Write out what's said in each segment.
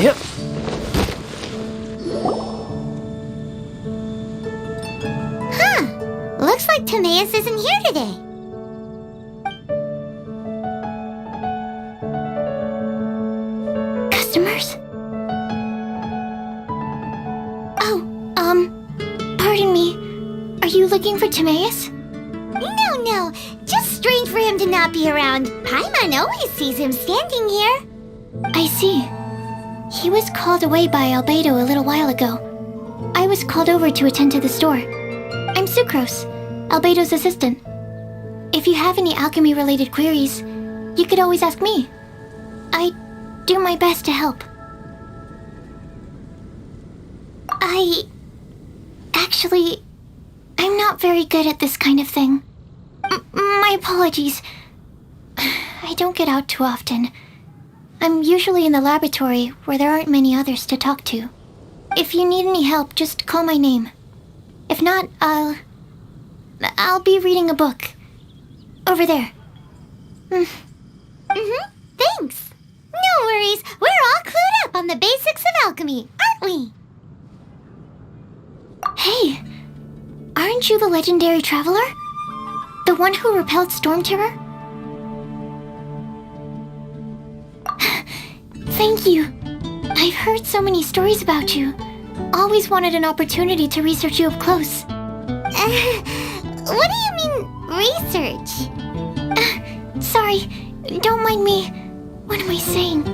Yep. Looks like Timaeus isn't here today. Customers? Oh, pardon me. Are you looking for Timaeus? No. Just strange for him to not be around. Paimon always sees him standing here. I see. He was called away by Albedo a little while ago. I was called over to attend to the store. I'm Sucrose, Albedo's assistant. If you have any alchemy-related queries, you could always ask me. I do my best to help. Actually, I'm not very good at this kind of thing. My apologies. I don't get out too often. I'm usually in the laboratory where there aren't many others to talk to. If you need any help, just call my name. If not, I'll be reading a book. Over there. Thanks. No worries. We're all clued up on the basics of alchemy, aren't we? Hey, aren't you the legendary traveler? The one who repelled Storm Terror? Thank you. I've heard so many stories about you. Always wanted an opportunity to research you up close. What do you mean, research? Sorry, don't mind me. What am I saying?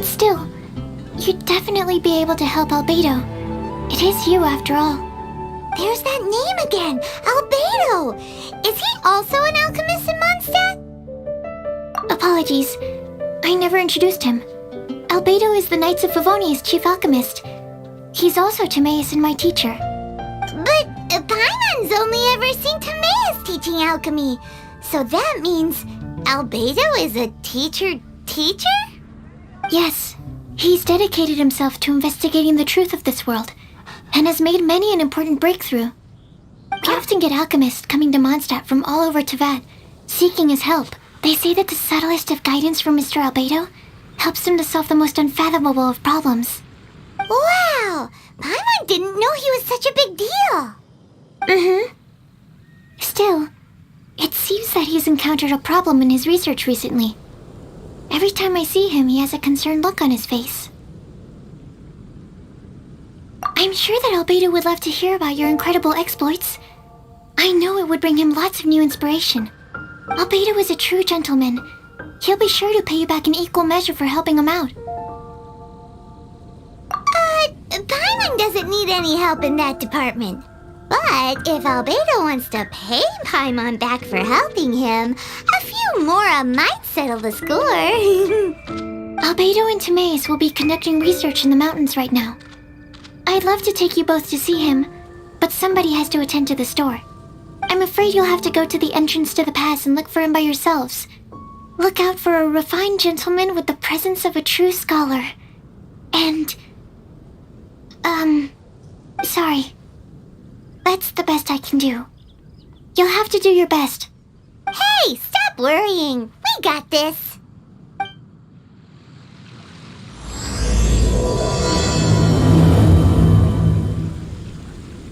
Still, you'd definitely be able to help Albedo. It is you, after all. There's that name again, Albedo! Is he also an alchemist in Mondstadt? Apologies, I never introduced him. Albedo is the Knights of Favonia's chief alchemist. He's also Timaeus and my teacher. But Paimon's only ever seen Timaeus teaching alchemy. So that means Albedo is a teacher? Yes, he's dedicated himself to investigating the truth of this world, and has made many an important breakthrough. We often get alchemists coming to Mondstadt from all over Teyvat, seeking his help. They say that the subtlest of guidance from Mr. Albedo helps him to solve the most unfathomable of problems. Wow! Paimon didn't know he was such a big deal! Still, it seems that he's encountered a problem in his research recently. Every time I see him, he has a concerned look on his face. I'm sure that Albedo would love to hear about your incredible exploits. I know it would bring him lots of new inspiration. Albedo is a true gentleman. He'll be sure to pay you back in equal measure for helping him out. Paimon doesn't need any help in that department. But if Albedo wants to pay Paimon back for helping him, a few more might settle the score. Albedo and Timaeus will be conducting research in the mountains right now. I'd love to take you both to see him, but somebody has to attend to the store. I'm afraid you'll have to go to the entrance to the pass and look for him by yourselves. Look out for a refined gentleman with the presence of a true scholar. And... sorry. That's the best I can do. You'll have to do your best. Hey, stop worrying. We got this.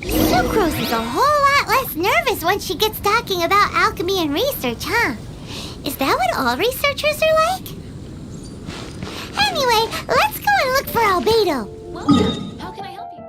Sucrose is a whole lot less nervous once she gets talking about alchemy and research, huh? Is that what all researchers are like? Anyway, let's go and look for Albedo. Welcome. How can I help you?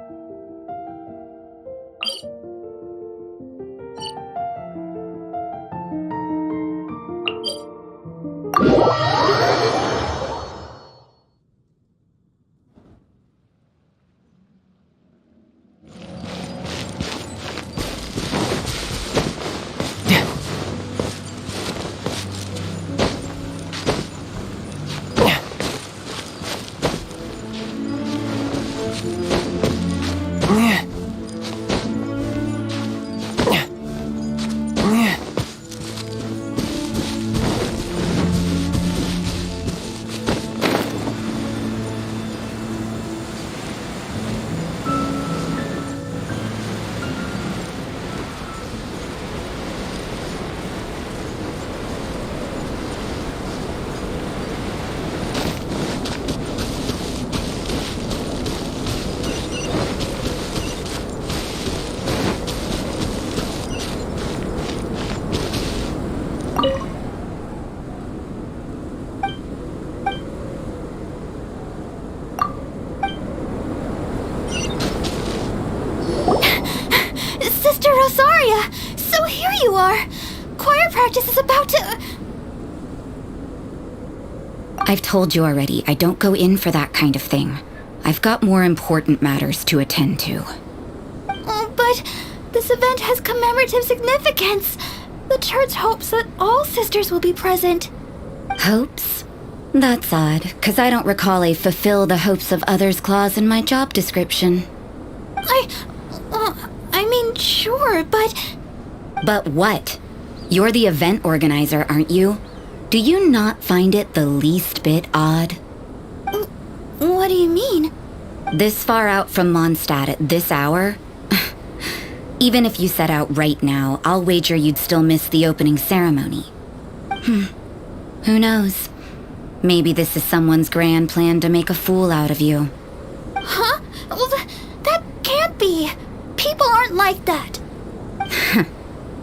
more. Choir practice is about to... I've told you already, I don't go in for that kind of thing. I've got more important matters to attend to. Oh, but this event has commemorative significance. The church hopes that all sisters will be present. Hopes? That's odd, because I don't recall a fulfill the hopes of others clause in my job description. I mean, sure, but... But what? You're the event organizer, aren't you? Do you not find it the least bit odd? What do you mean? This far out from Mondstadt at this hour? Even if you set out right now, I'll wager you'd still miss the opening ceremony. Who knows? Maybe this is someone's grand plan to make a fool out of you. Huh? Well, that can't be. People aren't like that.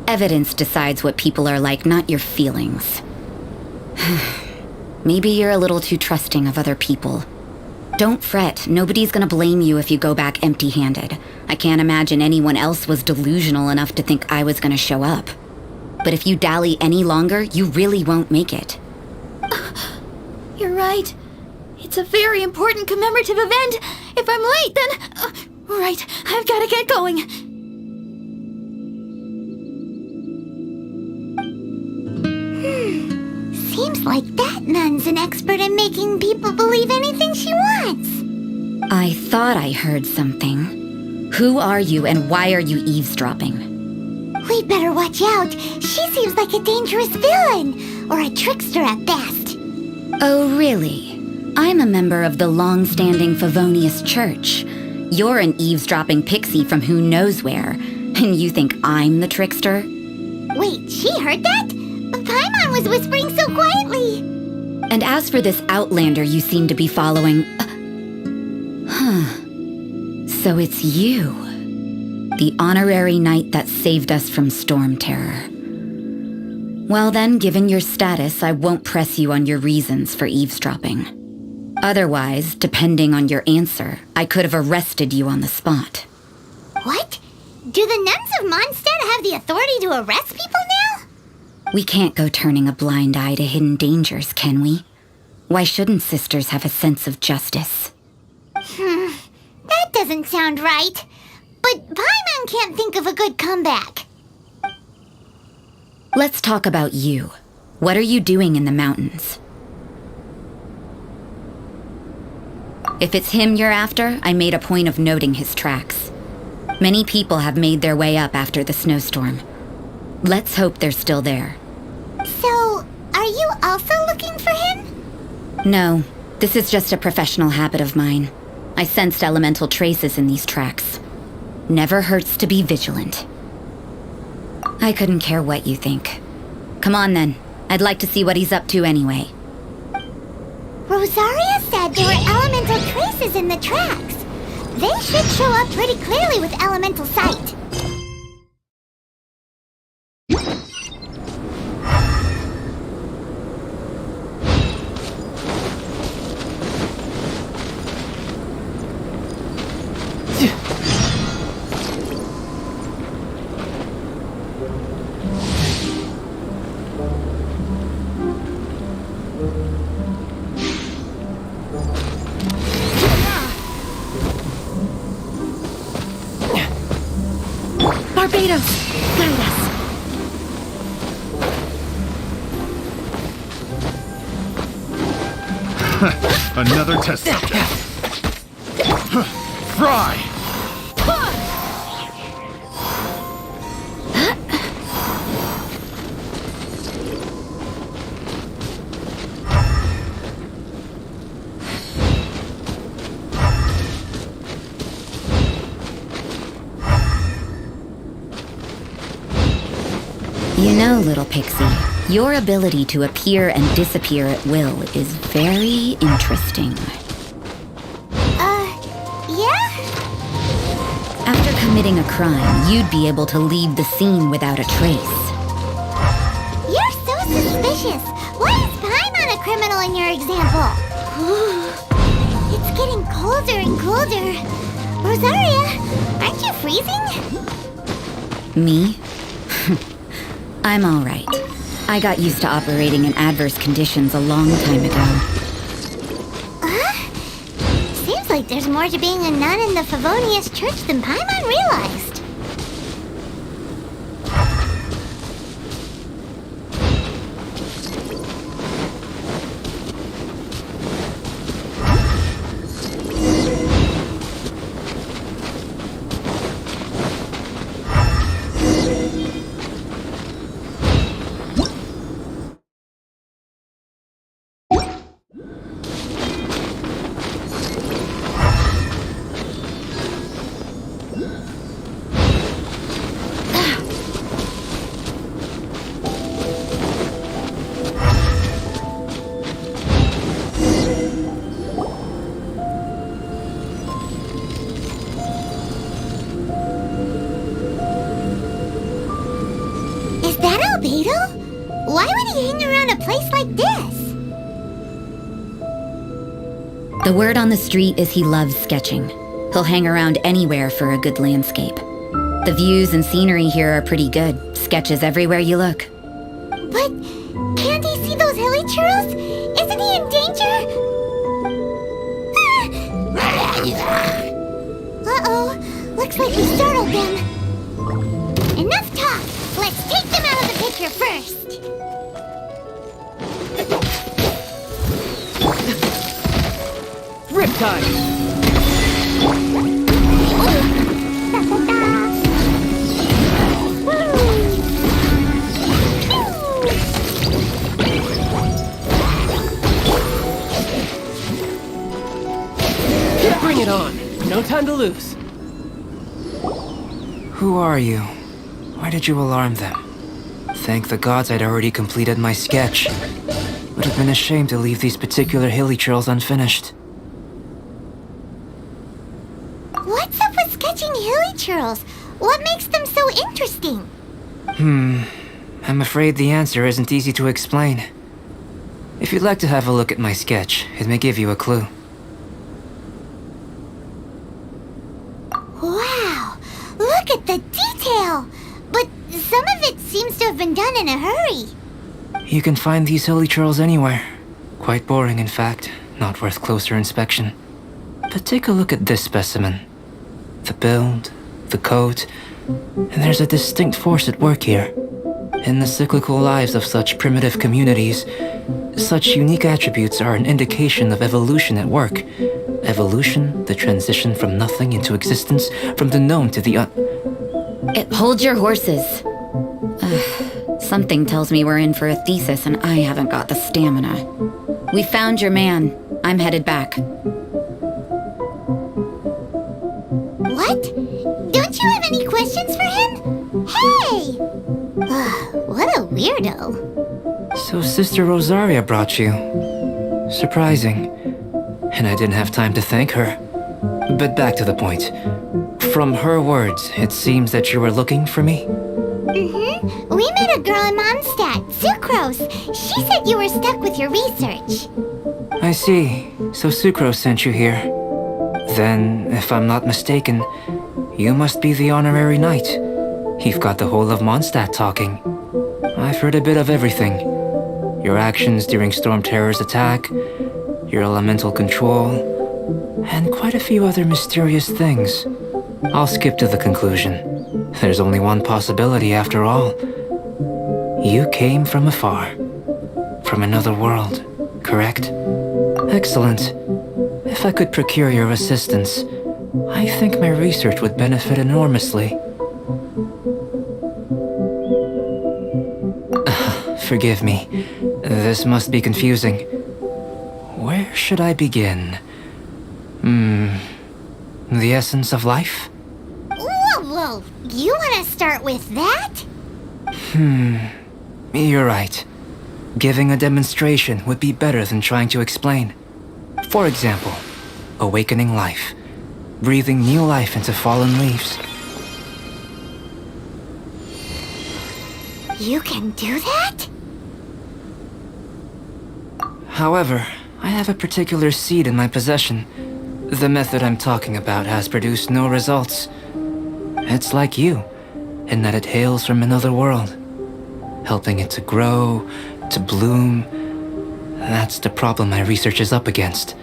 Evidence decides what people are like, not your feelings. Maybe you're a little too trusting of other people. Don't fret, nobody's gonna blame you if you go back empty-handed. I can't imagine anyone else was delusional enough to think I was gonna show up. But if you dally any longer, you really won't make it. You're right. It's a very important commemorative event. If I'm late, then... right, I've gotta get going. Seems like that nun's an expert in making people believe anything she wants. I thought I heard something. Who are you and why are you eavesdropping? We'd better watch out. She seems like a dangerous villain, or a trickster at best. Oh, really? I'm a member of the long-standing Favonius Church. You're an eavesdropping pixie from who knows where, and you think I'm the trickster? Wait, she heard that? Paimon was whispering so quietly. And as for this outlander you seem to be following... So it's you. The honorary knight that saved us from storm terror. Well then, given your status, I won't press you on your reasons for eavesdropping. Otherwise, depending on your answer, I could have arrested you on the spot. What? Do the nuns of Mondstadt have the authority to arrest people now? We can't go turning a blind eye to hidden dangers, can we? Why shouldn't sisters have a sense of justice? That doesn't sound right. But Paimon can't think of a good comeback. Let's talk about you. What are you doing in the mountains? If it's him you're after, I made a point of noting his tracks. Many people have made their way up after the snowstorm. Let's hope they're still there. So, are you also looking for him? No, this is just a professional habit of mine. I sensed elemental traces in these tracks. Never hurts to be vigilant. I couldn't care what you think. Come on then. I'd like to see what he's up to anyway. Rosaria said there were elemental traces in the tracks. They should show up pretty clearly with elemental sight. Albedo, guide us. Another test subject. Fry! You know, little pixie, your ability to appear and disappear at will is very interesting. Yeah? After committing a crime, you'd be able to leave the scene without a trace. You're so suspicious. Why is Paimon a criminal in your example? It's getting colder and colder. Rosaria, aren't you freezing? Me? I'm all right. I got used to operating in adverse conditions a long time ago. Seems like there's more to being a nun in the Favonius Church than Paimon realized. Is that Albedo? Why would he hang around a place like this? The word on the street is he loves sketching. He'll hang around anywhere for a good landscape. The views and scenery here are pretty good. Sketches everywhere you look. But can't he see those hilly churls? Isn't he in danger? Uh-oh. Looks like we startled them. Enough talk. Let's take them out of the picture first. Riptide! Bring it on! No time to lose. Who are you? Why did you alarm them? Thank the gods I'd already completed my sketch. Would have been a shame to leave these particular hilly trails unfinished. What's up with sketching hilly churls? What makes them so interesting? I'm afraid the answer isn't easy to explain. If you'd like to have a look at my sketch, it may give you a clue. Wow, look at the detail! But some of it seems to have been done in a hurry. You can find these hilly trails anywhere. Quite boring, in fact. Not worth closer inspection. But take a look at this specimen. The build, the coat, and there's a distinct force at work here. In the cyclical lives of such primitive communities, such unique attributes are an indication of evolution at work. Evolution, the transition from nothing into existence, from the known to the Hold your horses. Something tells me we're in for a thesis and I haven't got the stamina. We found your man. I'm headed back. What? Don't you have any questions for him? Hey! What a weirdo. So Sister Rosaria brought you. Surprising. And I didn't have time to thank her. But back to the point. From her words, it seems that you were looking for me? We met a girl in Mondstadt, Sucrose. She said you were stuck with your research. I see. So Sucrose sent you here. Then, if I'm not mistaken, you must be the honorary knight. You've got the whole of Mondstadt talking. I've heard a bit of everything. Your actions during Storm Terror's attack, your elemental control, and quite a few other mysterious things. I'll skip to the conclusion. There's only one possibility after all. You came from afar. From another world, correct? Excellent. If I could procure your assistance, I think my research would benefit enormously. Forgive me. This must be confusing. Where should I begin? The essence of life? Whoa. You want to start with that? You're right. Giving a demonstration would be better than trying to explain. For example, awakening life. Breathing new life into fallen leaves. You can do that? However, I have a particular seed in my possession. The method I'm talking about has produced no results. It's like you, in that it hails from another world. helping it to grow, to bloom. That's the problem my research is up against.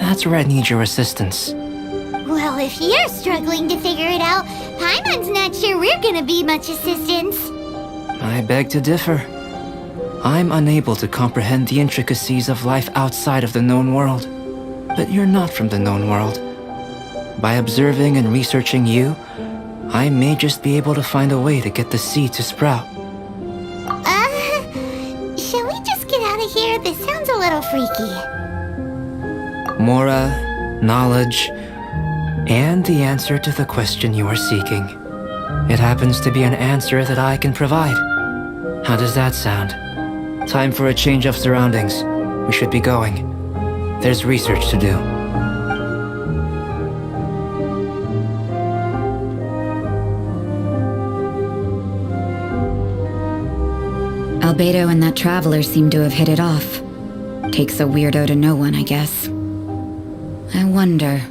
That's where I need your assistance. Well, if you're struggling to figure it out, Paimon's not sure we're gonna be much assistance. I beg to differ. I'm unable to comprehend the intricacies of life outside of the known world. But you're not from the known world. By observing and researching you, I may just be able to find a way to get the seed to sprout. Shall we just get out of here? This sounds a little freaky. Mora, knowledge, and the answer to the question you are seeking. It happens to be an answer that I can provide. How does that sound? Time for a change of surroundings. We should be going. There's research to do. Albedo and that traveler seem to have hit it off. Takes a weirdo to know one, I guess. I wonder,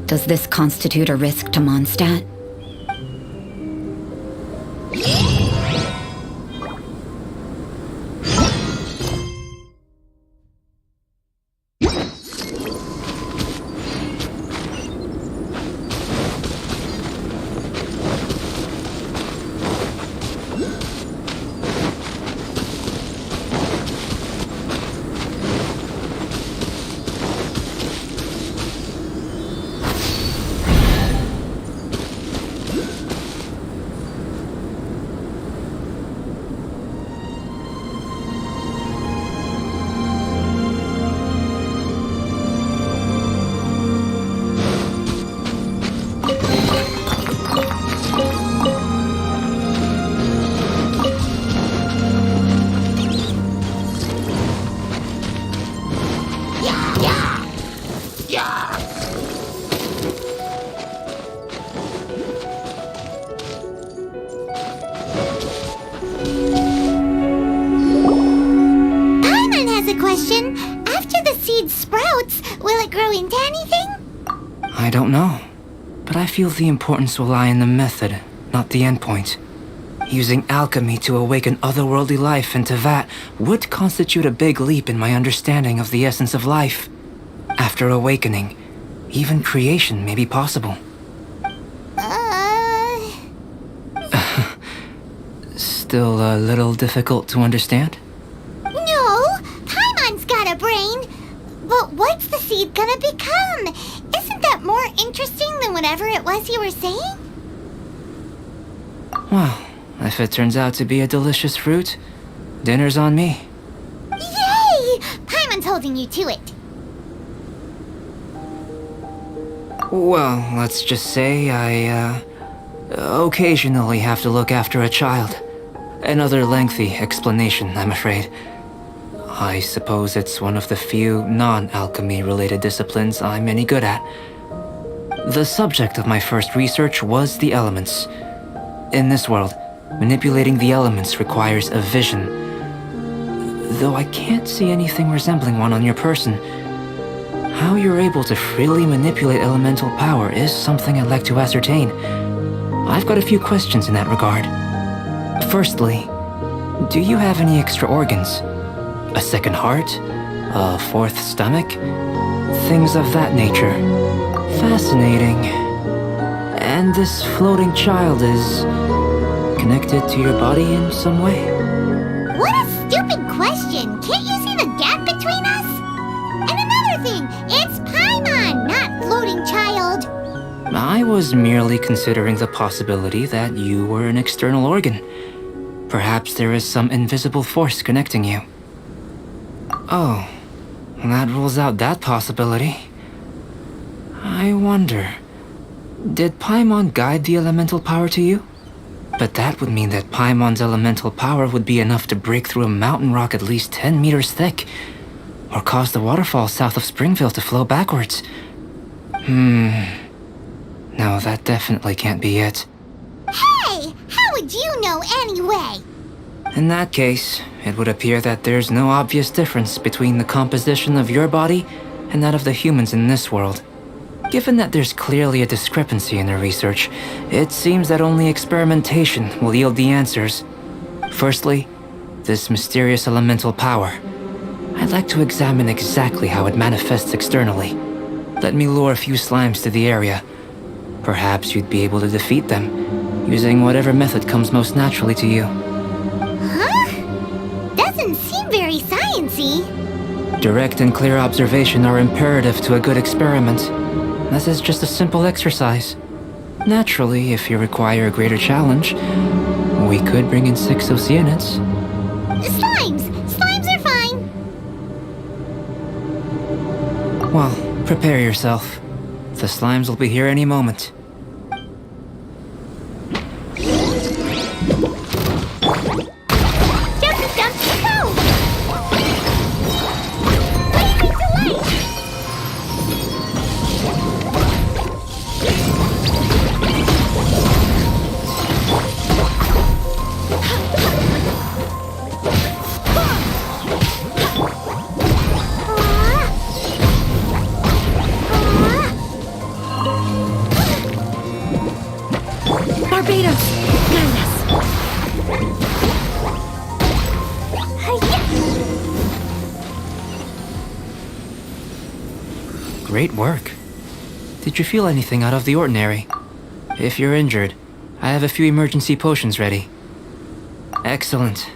does this constitute a risk to Mondstadt? Question, after the seed sprouts, will it grow into anything? I don't know, but I feel the importance will lie in the method, not the endpoint. Using alchemy to awaken otherworldly life into that would constitute a big leap in my understanding of the essence of life. After awakening, even creation may be possible. Still a little difficult to understand? But what's the seed gonna become? Isn't that more interesting than whatever it was you were saying? Well, if it turns out to be a delicious fruit, dinner's on me. Yay! Paimon's holding you to it. Well, let's just say I, occasionally have to look after a child. Another lengthy explanation, I'm afraid. I suppose it's one of the few non-alchemy related disciplines I'm any good at. The subject of my first research was the elements. In this world, manipulating the elements requires a vision. Though I can't see anything resembling one on your person, how you're able to freely manipulate elemental power is something I'd like to ascertain. I've got a few questions in that regard. Firstly, do you have any extra organs? A second heart? A fourth stomach? Things of that nature. Fascinating. And this floating child is connected to your body in some way? What a stupid question! Can't you see the gap between us? And another thing, it's Paimon, not floating child. I was merely considering the possibility that you were an external organ. Perhaps there is some invisible force connecting you. Oh, that rules out that possibility. I wonder, did Paimon guide the elemental power to you? But that would mean that Paimon's elemental power would be enough to break through a mountain rock at least 10 meters thick, or cause the waterfall south of Springville to flow backwards. No, that definitely can't be it. Hey, how would you know anyway? In that case, it would appear that there's no obvious difference between the composition of your body and that of the humans in this world. Given that there's clearly a discrepancy in their research, it seems that only experimentation will yield the answers. Firstly, this mysterious elemental power. I'd like to examine exactly how it manifests externally. Let me lure a few slimes to the area. Perhaps you'd be able to defeat them, using whatever method comes most naturally to you. Huh? Doesn't seem very sciencey. Direct and clear observation are imperative to a good experiment. This is just a simple exercise. Naturally, if you require a greater challenge, we could bring in 6 Oceanids. Slimes! Slimes are fine! Well, prepare yourself. The slimes will be here any moment. Jumpy, jumpy, go! Waiting delay! Barbados, guide us. Great work. Did you feel anything out of the ordinary? If you're injured, I have a few emergency potions ready. Excellent.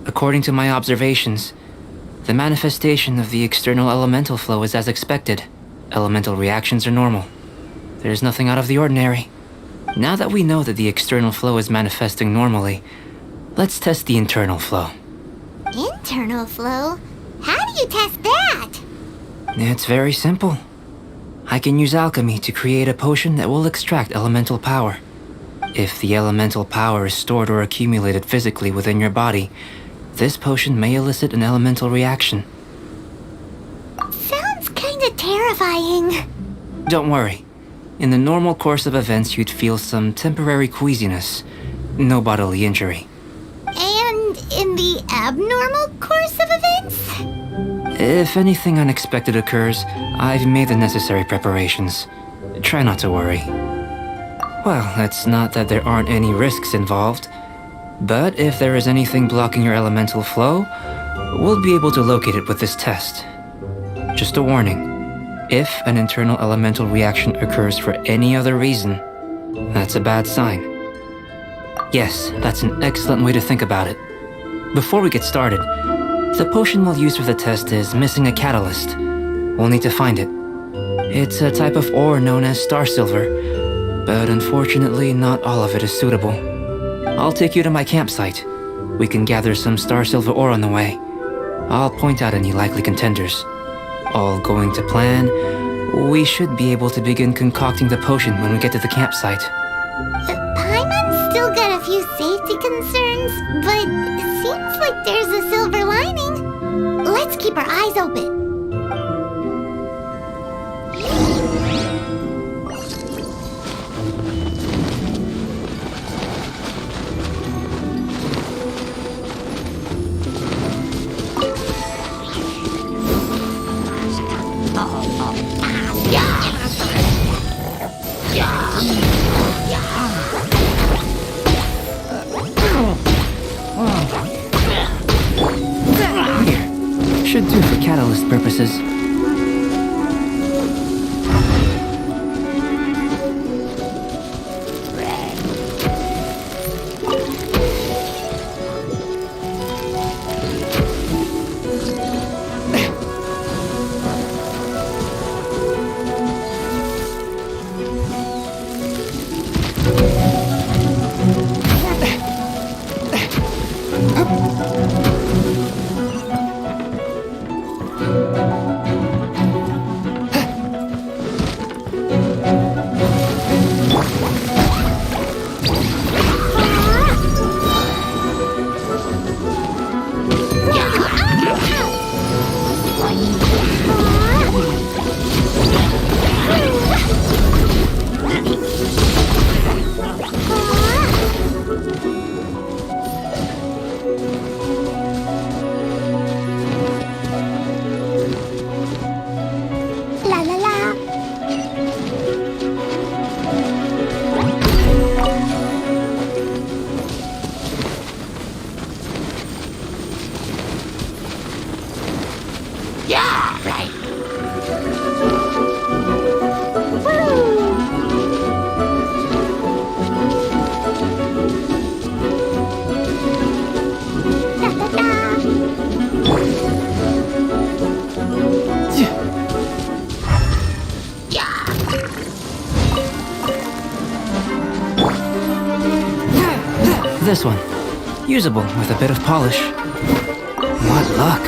According to my observations, the manifestation of the external elemental flow is as expected. Elemental reactions are normal. There's nothing out of the ordinary. Now that we know that the external flow is manifesting normally, let's test the internal flow. Internal flow? How do you test that? It's very simple. I can use alchemy to create a potion that will extract elemental power. If the elemental power is stored or accumulated physically within your body, this potion may elicit an elemental reaction. Sounds kinda terrifying. Don't worry. In the normal course of events, you'd feel some temporary queasiness. No bodily injury. And in the abnormal course of events? If anything unexpected occurs, I've made the necessary preparations. Try not to worry. Well, it's not that there aren't any risks involved, but if there is anything blocking your elemental flow, we'll be able to locate it with this test. Just a warning. If an internal elemental reaction occurs for any other reason, that's a bad sign. Yes, that's an excellent way to think about it. Before we get started, the potion we'll use for the test is missing a catalyst. We'll need to find it. It's a type of ore known as star silver, but unfortunately not all of it is suitable. I'll take you to my campsite. We can gather some star silver ore on the way. I'll point out any likely contenders. All going to plan, we should be able to begin concocting the potion when we get to the campsite. Paimon's still got a few safety concerns, but it seems like there's a silver lining. Let's keep our eyes open. Should do for catalyst purposes. this one. Usable with a bit of polish. What luck.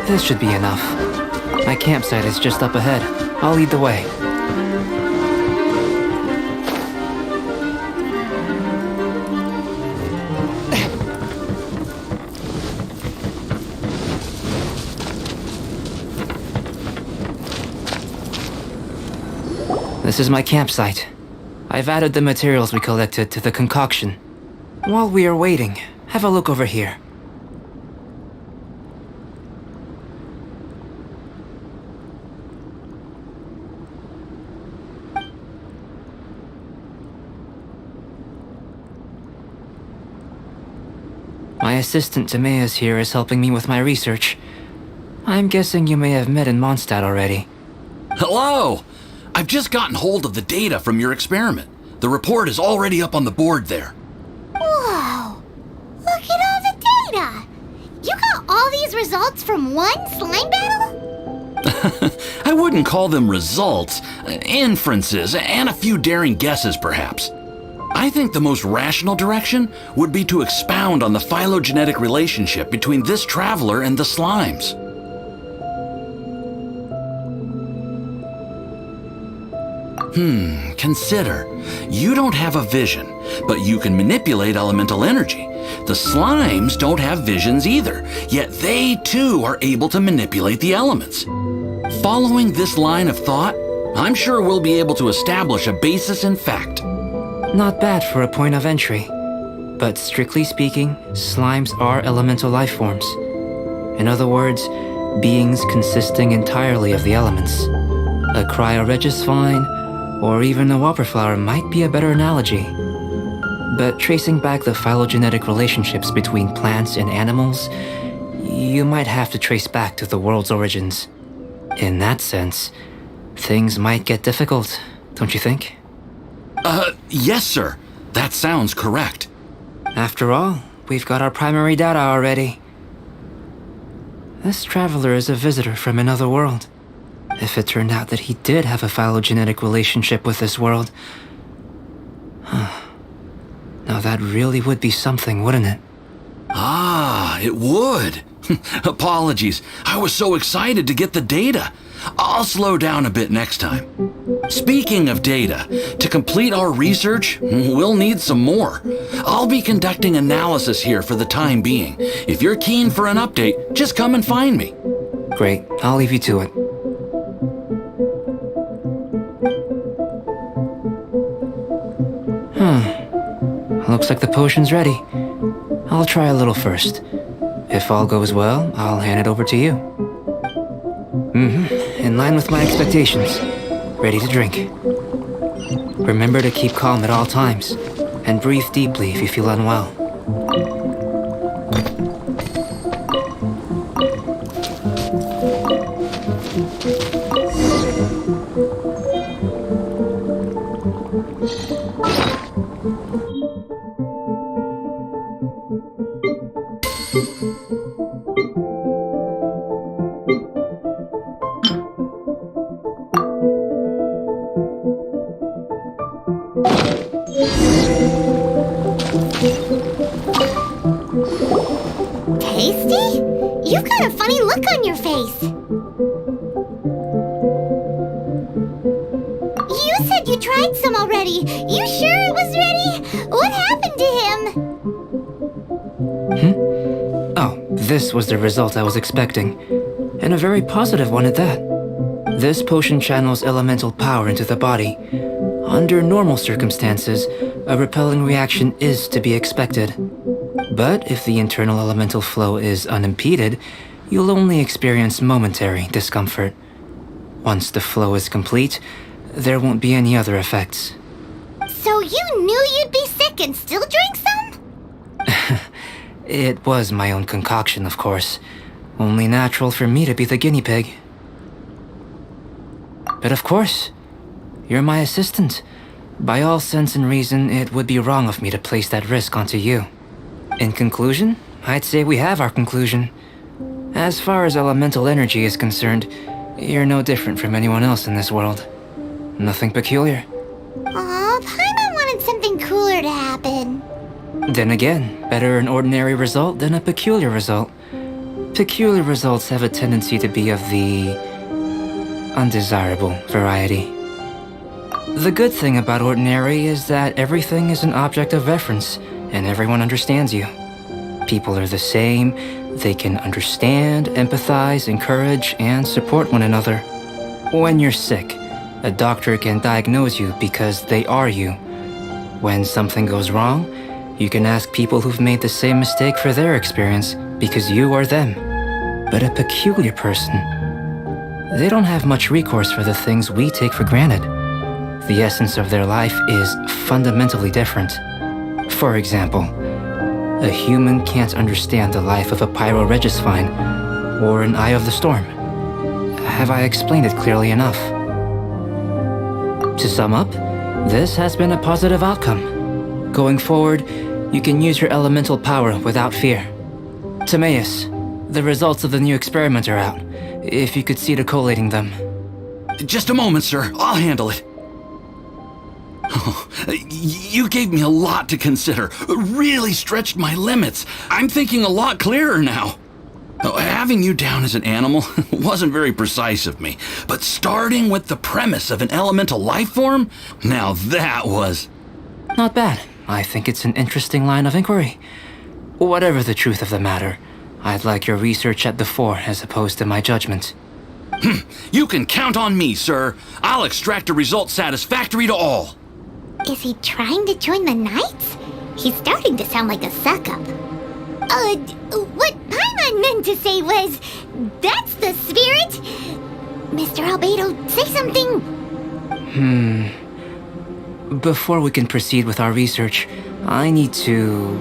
This should be enough. My campsite is just up ahead. I'll lead the way. This is my campsite. I've added the materials we collected to the concoction. While we are waiting, have a look over here. My assistant Timaeus here is helping me with my research. I'm guessing you may have met in Mondstadt already. Hello! I've just gotten hold of the data from your experiment. The report is already up on the board there. Whoa! Look at all the data! You got all these results from one slime battle? I wouldn't call them results, inferences, and a few daring guesses perhaps. I think the most rational direction would be to expound on the phylogenetic relationship between this traveler and the slimes. Consider. You don't have a vision, but you can manipulate elemental energy. The slimes don't have visions either, yet they too are able to manipulate the elements. Following this line of thought, I'm sure we'll be able to establish a basis in fact. Not bad for a point of entry. But strictly speaking, slimes are elemental life forms. In other words, beings consisting entirely of the elements. A cryoregis vine, or even a whopperflower might be a better analogy. But tracing back the phylogenetic relationships between plants and animals, you might have to trace back to the world's origins. In that sense, things might get difficult, don't you think? Yes, sir. That sounds correct. After all, we've got our primary data already. This traveler is a visitor from another world. If it turned out that he did have a phylogenetic relationship with this world... Now that really would be something, wouldn't it? Ah, it would. Apologies. I was so excited to get the data. I'll slow down a bit next time. Speaking of data, to complete our research, we'll need some more. I'll be conducting analysis here for the time being. If you're keen for an update, just come and find me. Great, I'll leave you to it. Looks like the potion's ready. I'll try a little first. If all goes well, I'll hand it over to you. In line with my expectations. Ready to drink. Remember to keep calm at all times, and breathe deeply if you feel unwell. Tasty? You've got a funny look on your face. You said you tried some already. You sure it was ready? What happened to him? Oh, this was the result I was expecting. And a very positive one at that. This potion channels elemental power into the body. Under normal circumstances, a repelling reaction is to be expected. But if the internal elemental flow is unimpeded, you'll only experience momentary discomfort. Once the flow is complete, there won't be any other effects. So you knew you'd be sick and still drank some? It was my own concoction, of course. Only natural for me to be the guinea pig. But of course, you're my assistant. By all sense and reason, it would be wrong of me to place that risk onto you. In conclusion, I'd say we have our conclusion. As far as elemental energy is concerned, you're no different from anyone else in this world. Nothing peculiar. Aw, Paimon wanted something cooler to happen. Then again, better an ordinary result than a peculiar result. Peculiar results have a tendency to be of the undesirable variety. The good thing about ordinary is that everything is an object of reference, and everyone understands you. People are the same, they can understand, empathize, encourage, and support one another. When you're sick, a doctor can diagnose you because they are you. When something goes wrong, you can ask people who've made the same mistake for their experience because you are them. But a peculiar person, they don't have much recourse for the things we take for granted. The essence of their life is fundamentally different. For example, a human can't understand the life of a pyroregisvine or an eye of the storm. Have I explained it clearly enough? To sum up, this has been a positive outcome. Going forward, you can use your elemental power without fear. Timaeus, the results of the new experiment are out. If you could see to collating them. Just a moment, sir. I'll handle it. Oh, you gave me a lot to consider. Really stretched my limits. I'm thinking a lot clearer now. Having you down as an animal wasn't very precise of me, but starting with the premise of an elemental life form, now that was... Not bad. I think it's an interesting line of inquiry. Whatever the truth of the matter, I'd like your research at the fore as opposed to my judgment. You can count on me, sir. I'll extract a result satisfactory to all. Is he trying to join the Knights? He's starting to sound like a suck-up. What Paimon meant to say was, that's the spirit! Mr. Albedo, say something! Before we can proceed with our research, I need to...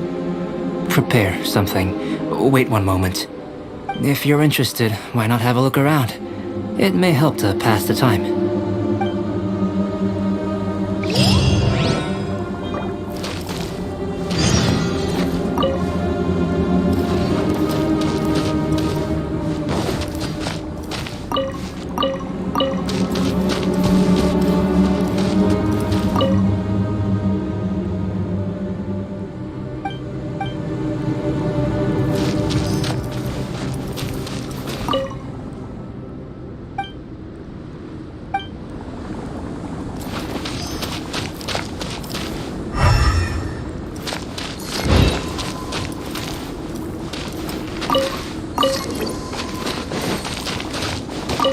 prepare something. Wait one moment. If you're interested, why not have a look around? It may help to pass the time.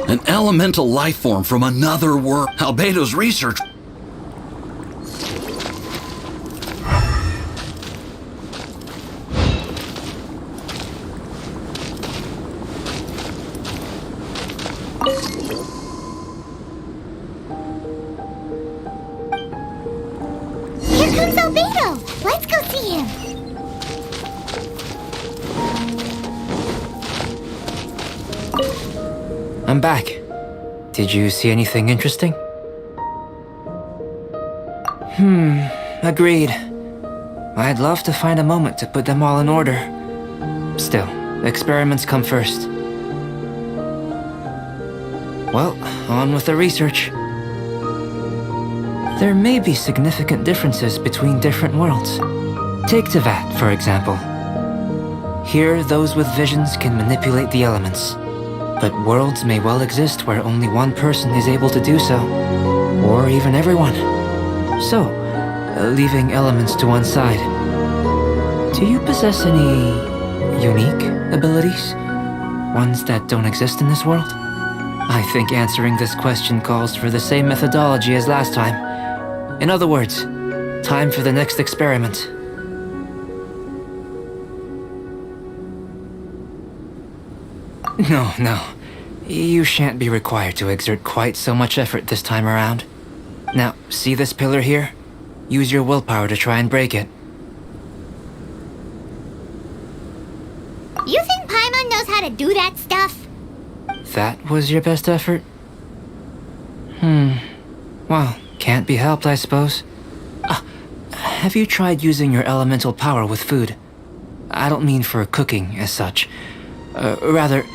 An elemental life form from another world. Albedo's research... Here comes Albedo! Let's go see him! I'm back. Did you see anything interesting? Agreed. I'd love to find a moment to put them all in order. Still, experiments come first. Well, on with the research. There may be significant differences between different worlds. Take Tevat, for example. Here, those with visions can manipulate the elements. But worlds may well exist where only one person is able to do so. Or even everyone. So, leaving elements to one side. Do you possess any unique abilities? Ones that don't exist in this world? I think answering this question calls for the same methodology as last time. In other words, time for the next experiment. No. You shan't be required to exert quite so much effort this time around. Now, see this pillar here? Use your willpower to try and break it. You think Paimon knows how to do that stuff? That was your best effort? Well, can't be helped, I suppose. Have you tried using your elemental power with food? I don't mean for cooking as such. Rather,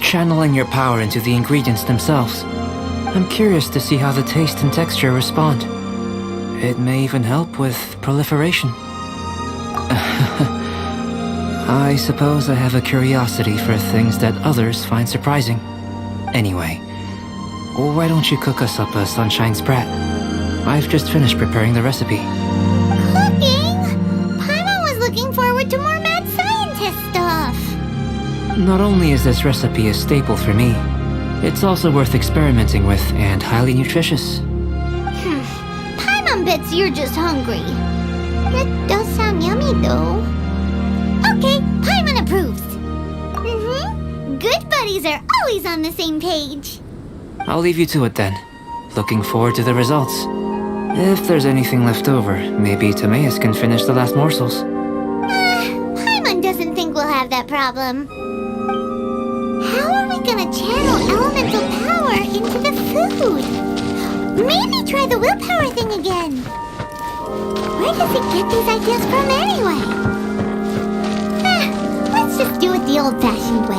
channeling your power into the ingredients themselves. I'm curious to see how the taste and texture respond. It may even help with proliferation. I suppose I have a curiosity for things that others find surprising. Anyway, why don't you cook us up a sunshine sprat? I've just finished preparing the recipe. Cooking? Paimon was looking forward to more mad scientist stuff. Not only is this recipe a staple for me, it's also worth experimenting with and highly nutritious. Paimon bets you're just hungry. It does sound yummy, though. Okay, Paimon approves. Good buddies are always on the same page. I'll leave you to it then. Looking forward to the results. If there's anything left over, maybe Timaeus can finish the last morsels. Paimon doesn't think we'll have that problem. How are we gonna channel elemental power into the food? Maybe try the willpower thing again. Where does it get these ideas from anyway? Let's just do it the old-fashioned way.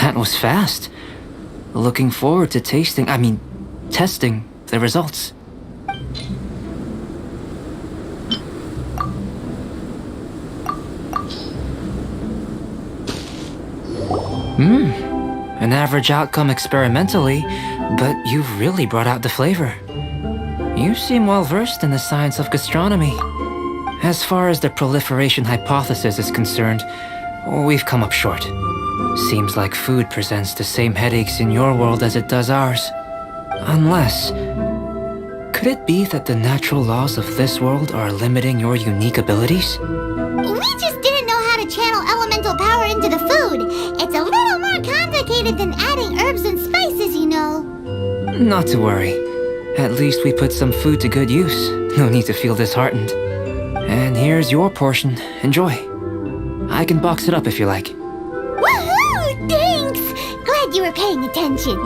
That was fast. Looking forward to testing the results. An average outcome experimentally, but you've really brought out the flavor. You seem well versed in the science of gastronomy. As far as the proliferation hypothesis is concerned, we've come up short. Seems like food presents the same headaches in your world as it does ours. Unless... could it be that the natural laws of this world are limiting your unique abilities? We just didn't know how to channel elemental power into the food. It's a little more complicated than adding herbs and spices, you know. Not to worry. At least we put some food to good use. No need to feel disheartened. And here's your portion. Enjoy. I can box it up if you like. Woohoo! Thanks! Glad you were paying attention.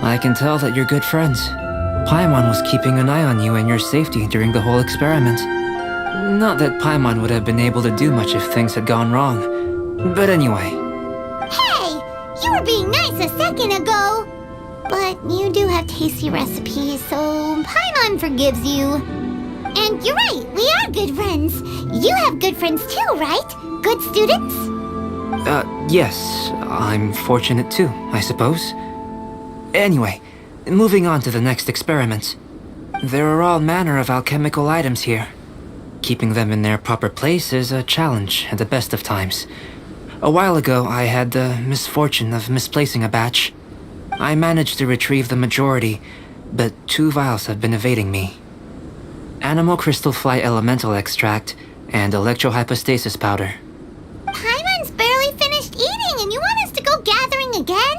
I can tell that you're good friends. Paimon was keeping an eye on you and your safety during the whole experiment. Not that Paimon would have been able to do much if things had gone wrong. But anyway. Hey! You were being nice a second ago! But you do have tasty recipes, so Paimon forgives you. And you're right, we are good friends. You have good friends too, right? Good students? Yes. I'm fortunate too, I suppose. Anyway, moving on to the next experiment. There are all manner of alchemical items here. Keeping them in their proper place is a challenge at the best of times. A while ago, I had the misfortune of misplacing a batch. I managed to retrieve the majority, but 2 vials have been evading me. Animal crystal fly elemental extract and electrohypostasis powder. Paimon's barely finished eating and you want us to go gathering again?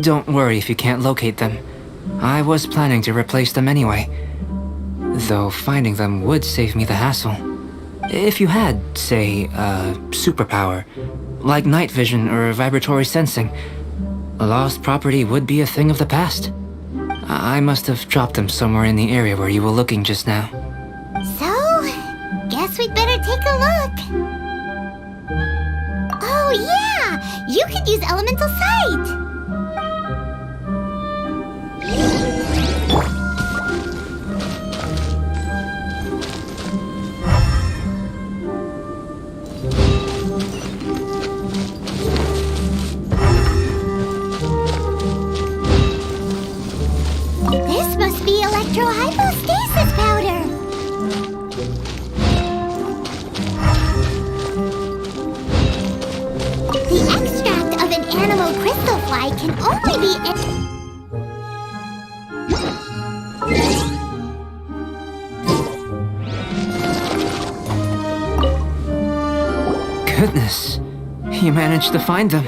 Don't worry if you can't locate them. I was planning to replace them anyway. Though finding them would save me the hassle. If you had, say, a superpower, like night vision or vibratory sensing, a lost property would be a thing of the past. I must have dropped them somewhere in the area where you were looking just now. So, guess we'd better take a look. Oh yeah! You could use elemental sight! This must be electrohypostasis powder! The extract of an animal crystal fly can only be... Goodness, you managed to find them.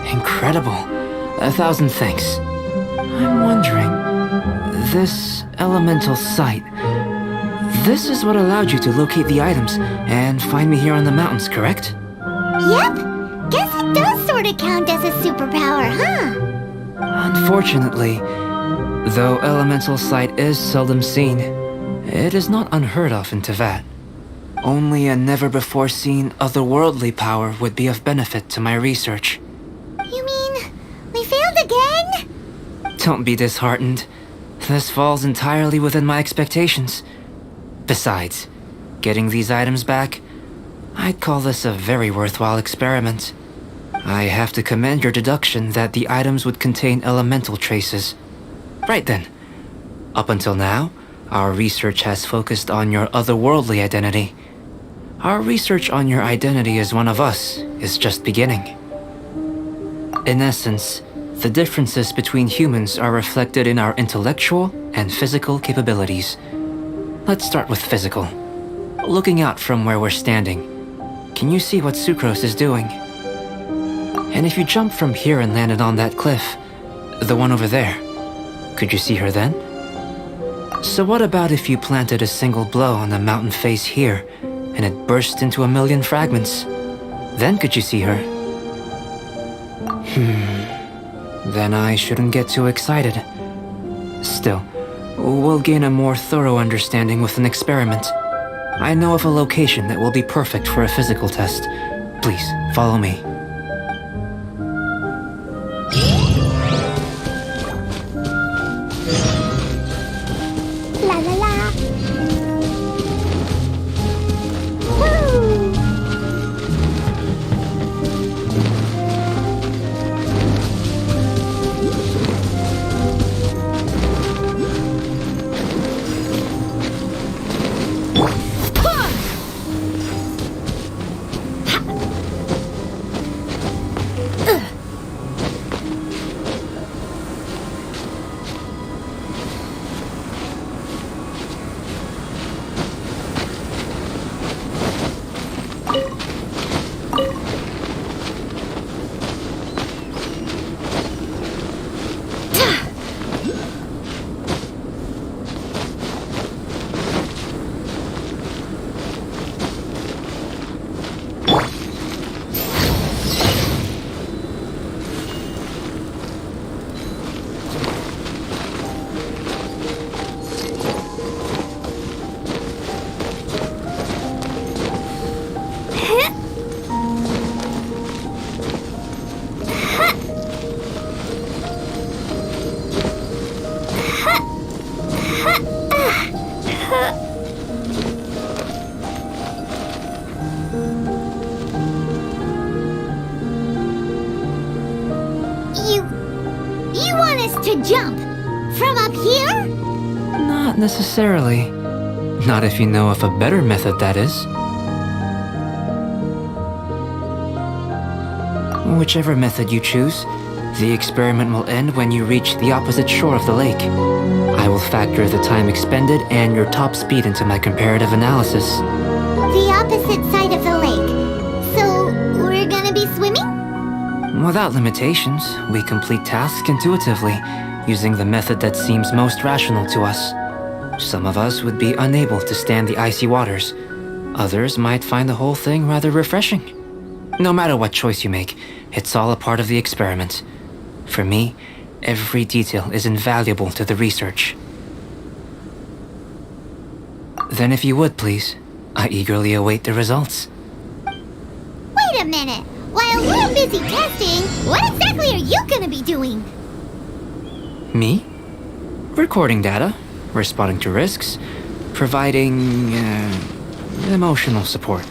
Incredible. 1,000 thanks. I'm wondering, this elemental sight, this is what allowed you to locate the items and find me here on the mountains, correct? Yep. Guess it does sort of count as a superpower, huh? Unfortunately, though elemental sight is seldom seen, it is not unheard of in Teyvat. Only a never-before-seen otherworldly power would be of benefit to my research. You mean we failed again? Don't be disheartened. This falls entirely within my expectations. Besides, getting these items back, I'd call this a very worthwhile experiment. I have to commend your deduction that the items would contain elemental traces. Right then. Up until now, our research has focused on your otherworldly identity. Our research on your identity as one of us is just beginning. In essence, the differences between humans are reflected in our intellectual and physical capabilities. Let's start with physical. Looking out from where we're standing, can you see what Sucrose is doing? And if you jump from here and landed on that cliff, the one over there, could you see her then? So what about if you planted a single blow on the mountain face here, and it burst into 1,000,000 fragments? Then could you see her? Then I shouldn't get too excited. Still, we'll gain a more thorough understanding with an experiment. I know of a location that will be perfect for a physical test. Please, follow me. La la la. Woo! You want us to jump from up here? Not necessarily. Not if you know of a better method, that is. Whichever method you choose, the experiment will end when you reach the opposite shore of the lake. I will factor the time expended and your top speed into my comparative analysis. The opposite side of the lake. So, we're gonna be swimming? Without limitations, we complete tasks intuitively, using the method that seems most rational to us. Some of us would be unable to stand the icy waters. Others might find the whole thing rather refreshing. No matter what choice you make, it's all a part of the experiment. For me, every detail is invaluable to the research. Then if you would, please, I eagerly await the results. Wait a minute. While we're busy testing, what exactly are you gonna be doing? Me? Recording data, responding to risks, providing emotional support.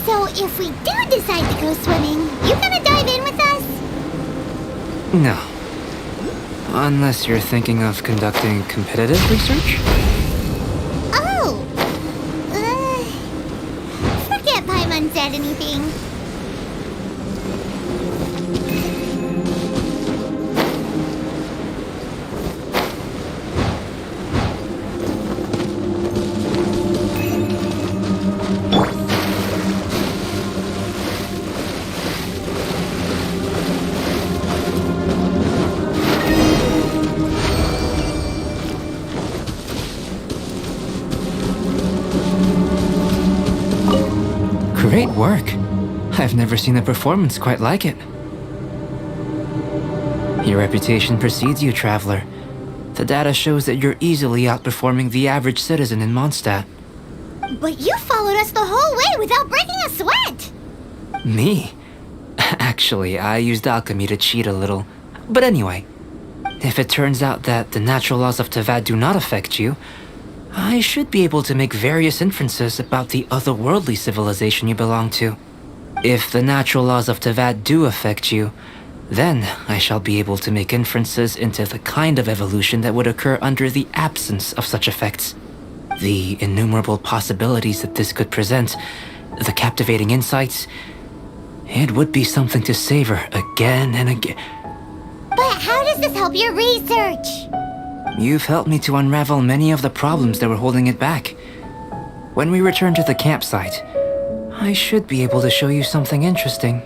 So if we do decide to go swimming, you gonna dive in with us? No. Unless you're thinking of conducting competitive research? Oh! Forget Paimon said anything. Great work. I've never seen a performance quite like it. Your reputation precedes you, Traveler. The data shows that you're easily outperforming the average citizen in Mondstadt. But you followed us the whole way without breaking a sweat! Me? Actually, I used alchemy to cheat a little. But anyway, if it turns out that the natural laws of Tavad do not affect you, I should be able to make various inferences about the otherworldly civilization you belong to. If the natural laws of Tavad do affect you, then I shall be able to make inferences into the kind of evolution that would occur under the absence of such effects. The innumerable possibilities that this could present, the captivating insights, it would be something to savor again and again. But how does this help your research? You've helped me to unravel many of the problems that were holding it back. When we return to the campsite, I should be able to show you something interesting.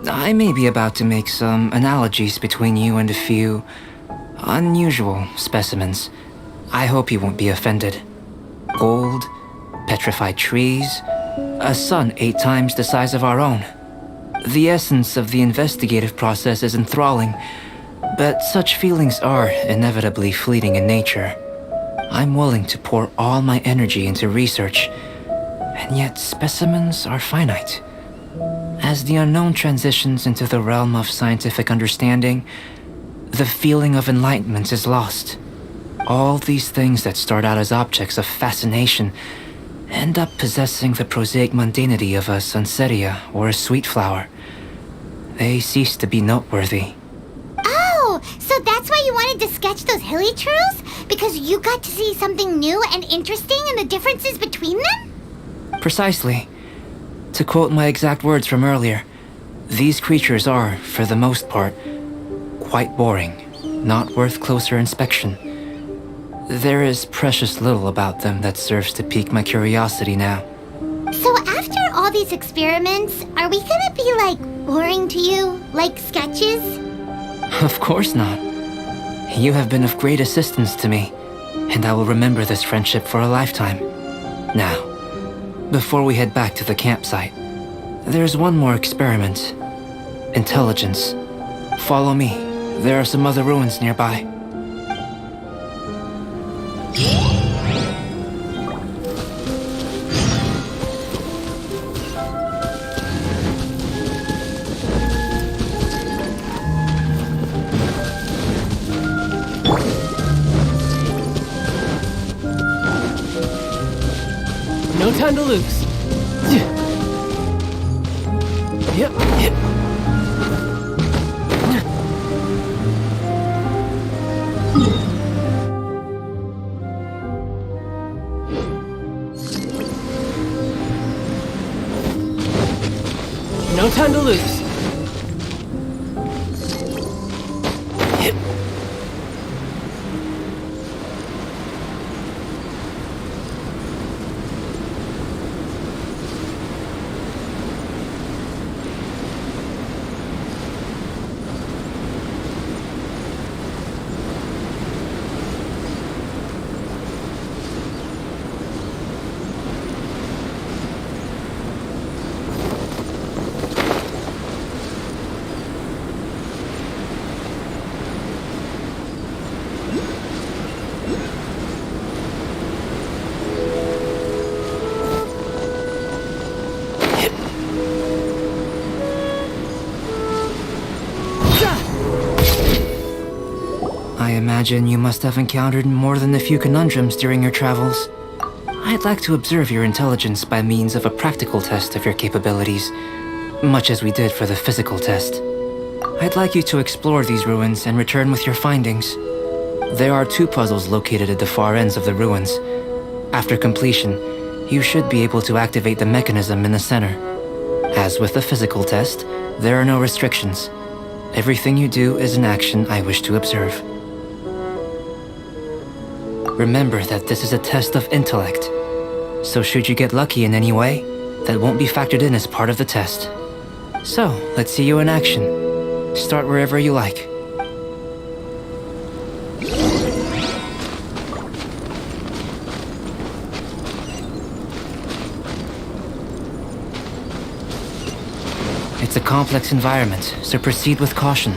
I may be about to make some analogies between you and a few unusual specimens. I hope you won't be offended. Gold, petrified trees, a sun 8 times the size of our own. The essence of the investigative process is enthralling, but such feelings are inevitably fleeting in nature. I'm willing to pour all my energy into research, and yet specimens are finite. As the unknown transitions into the realm of scientific understanding, the feeling of enlightenment is lost. All these things that start out as objects of fascination end up possessing the prosaic mundanity of a sunsetia or a sweet flower. They cease to be noteworthy. Oh, so that's why you wanted to sketch those hilly trails? Because you got to see something new and interesting in the differences between them? Precisely. To quote my exact words from earlier, these creatures are, for the most part, quite boring, not worth closer inspection. There is precious little about them that serves to pique my curiosity now. So after all these experiments, are we gonna be, like, boring to you? Like sketches? Of course not. You have been of great assistance to me, and I will remember this friendship for a lifetime. Now, before we head back to the campsite, there's one more experiment. Intelligence. Follow me. There are some other ruins nearby. No time to lose. Yep. No time to lose. I imagine you must have encountered more than a few conundrums during your travels. I'd like to observe your intelligence by means of a practical test of your capabilities, much as we did for the physical test. I'd like you to explore these ruins and return with your findings. There are 2 puzzles located at the far ends of the ruins. After completion, you should be able to activate the mechanism in the center. As with the physical test, there are no restrictions. Everything you do is an action I wish to observe. Remember that this is a test of intellect, so should you get lucky in any way, that won't be factored in as part of the test. So, let's see you in action. Start wherever you like. It's a complex environment, so proceed with caution.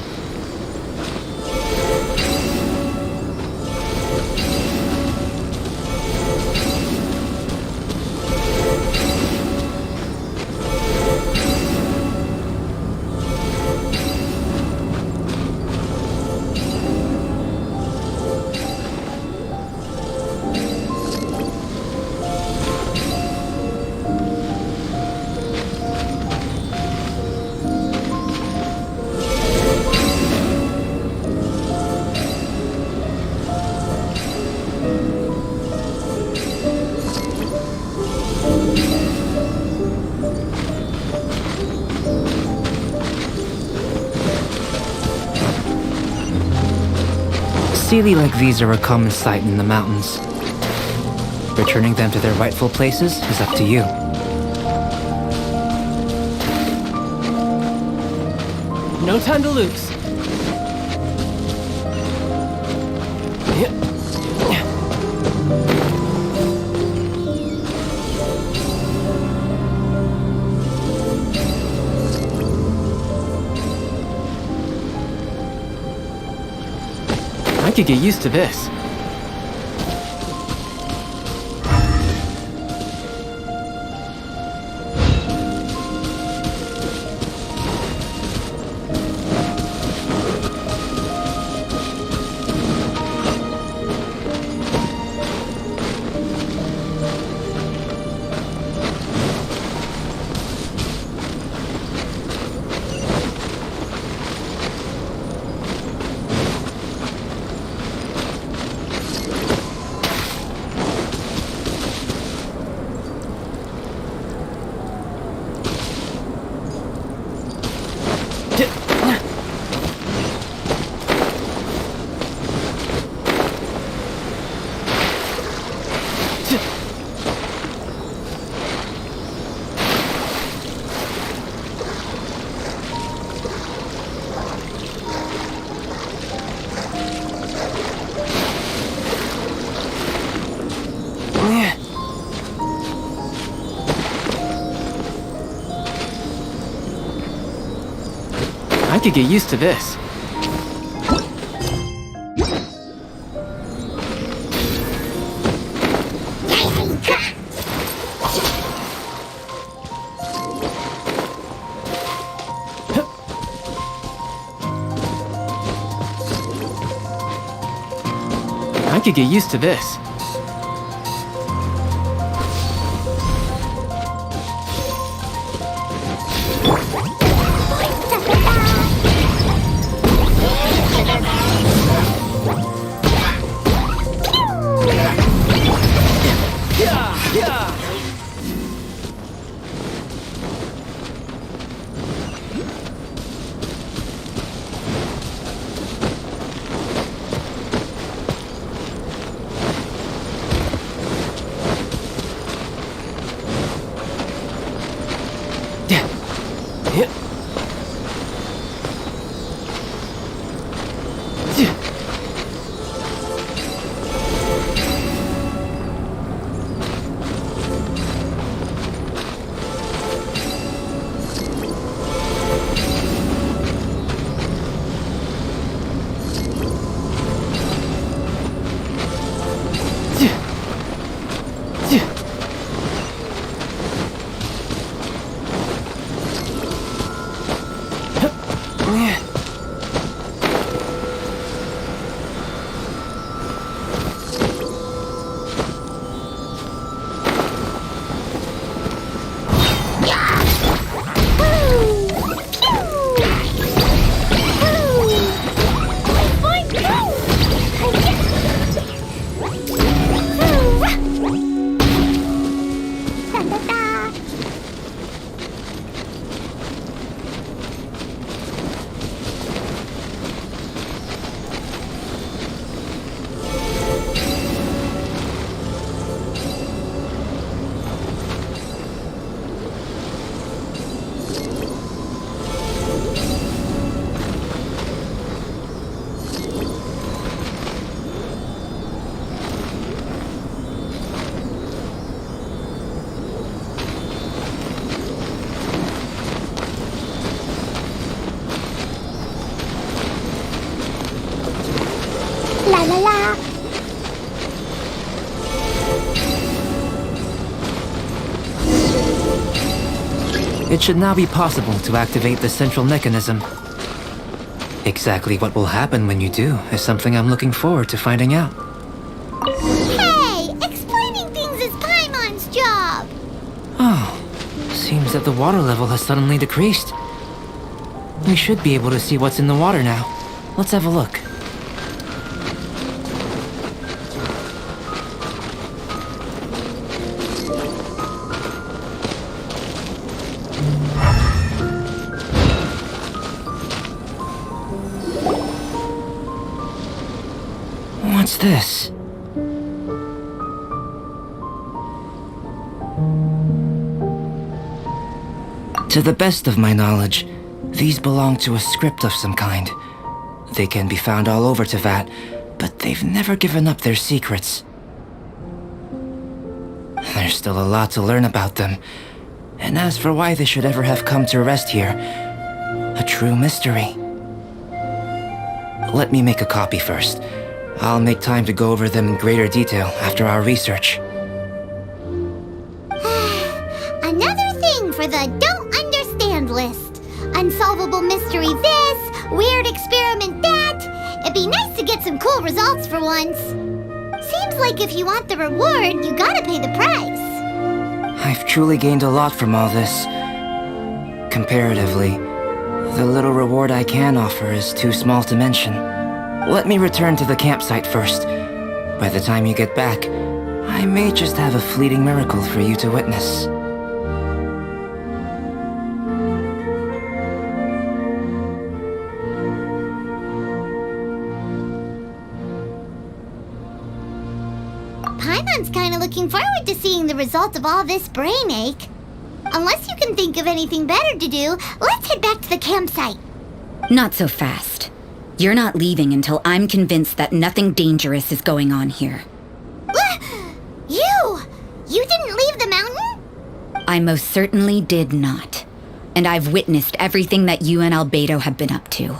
Sealy like these are a common sight in the mountains. Returning them to their rightful places is up to you. No time to lose. I could get used to this. I could get used to this. I could get used to this. It should now be possible to activate the central mechanism. Exactly what will happen when you do is something I'm looking forward to finding out. Hey! Explaining things is Paimon's job! Oh, seems that the water level has suddenly decreased. We should be able to see what's in the water now. Let's have a look. What's this? To the best of my knowledge, these belong to a script of some kind. They can be found all over Tevat, but they've never given up their secrets. There's still a lot to learn about them. And as for why they should ever have come to rest here, a true mystery. Let me make a copy first. I'll make time to go over them in greater detail after our research. Another thing for the don't understand list. Unsolvable mystery this, weird experiment that. It'd be nice to get some cool results for once. Seems like if you want the reward, you gotta pay the price. I've truly gained a lot from all this. Comparatively, the little reward I can offer is too small to mention. Let me return to the campsite first. By the time you get back, I may just have a fleeting miracle for you to witness. Paimon's kinda looking forward to seeing the result of all this brain ache. Unless you can think of anything better to do, let's head back to the campsite. Not so fast. You're not leaving until I'm convinced that nothing dangerous is going on here. You didn't leave the mountain? I most certainly did not. And I've witnessed everything that you and Albedo have been up to.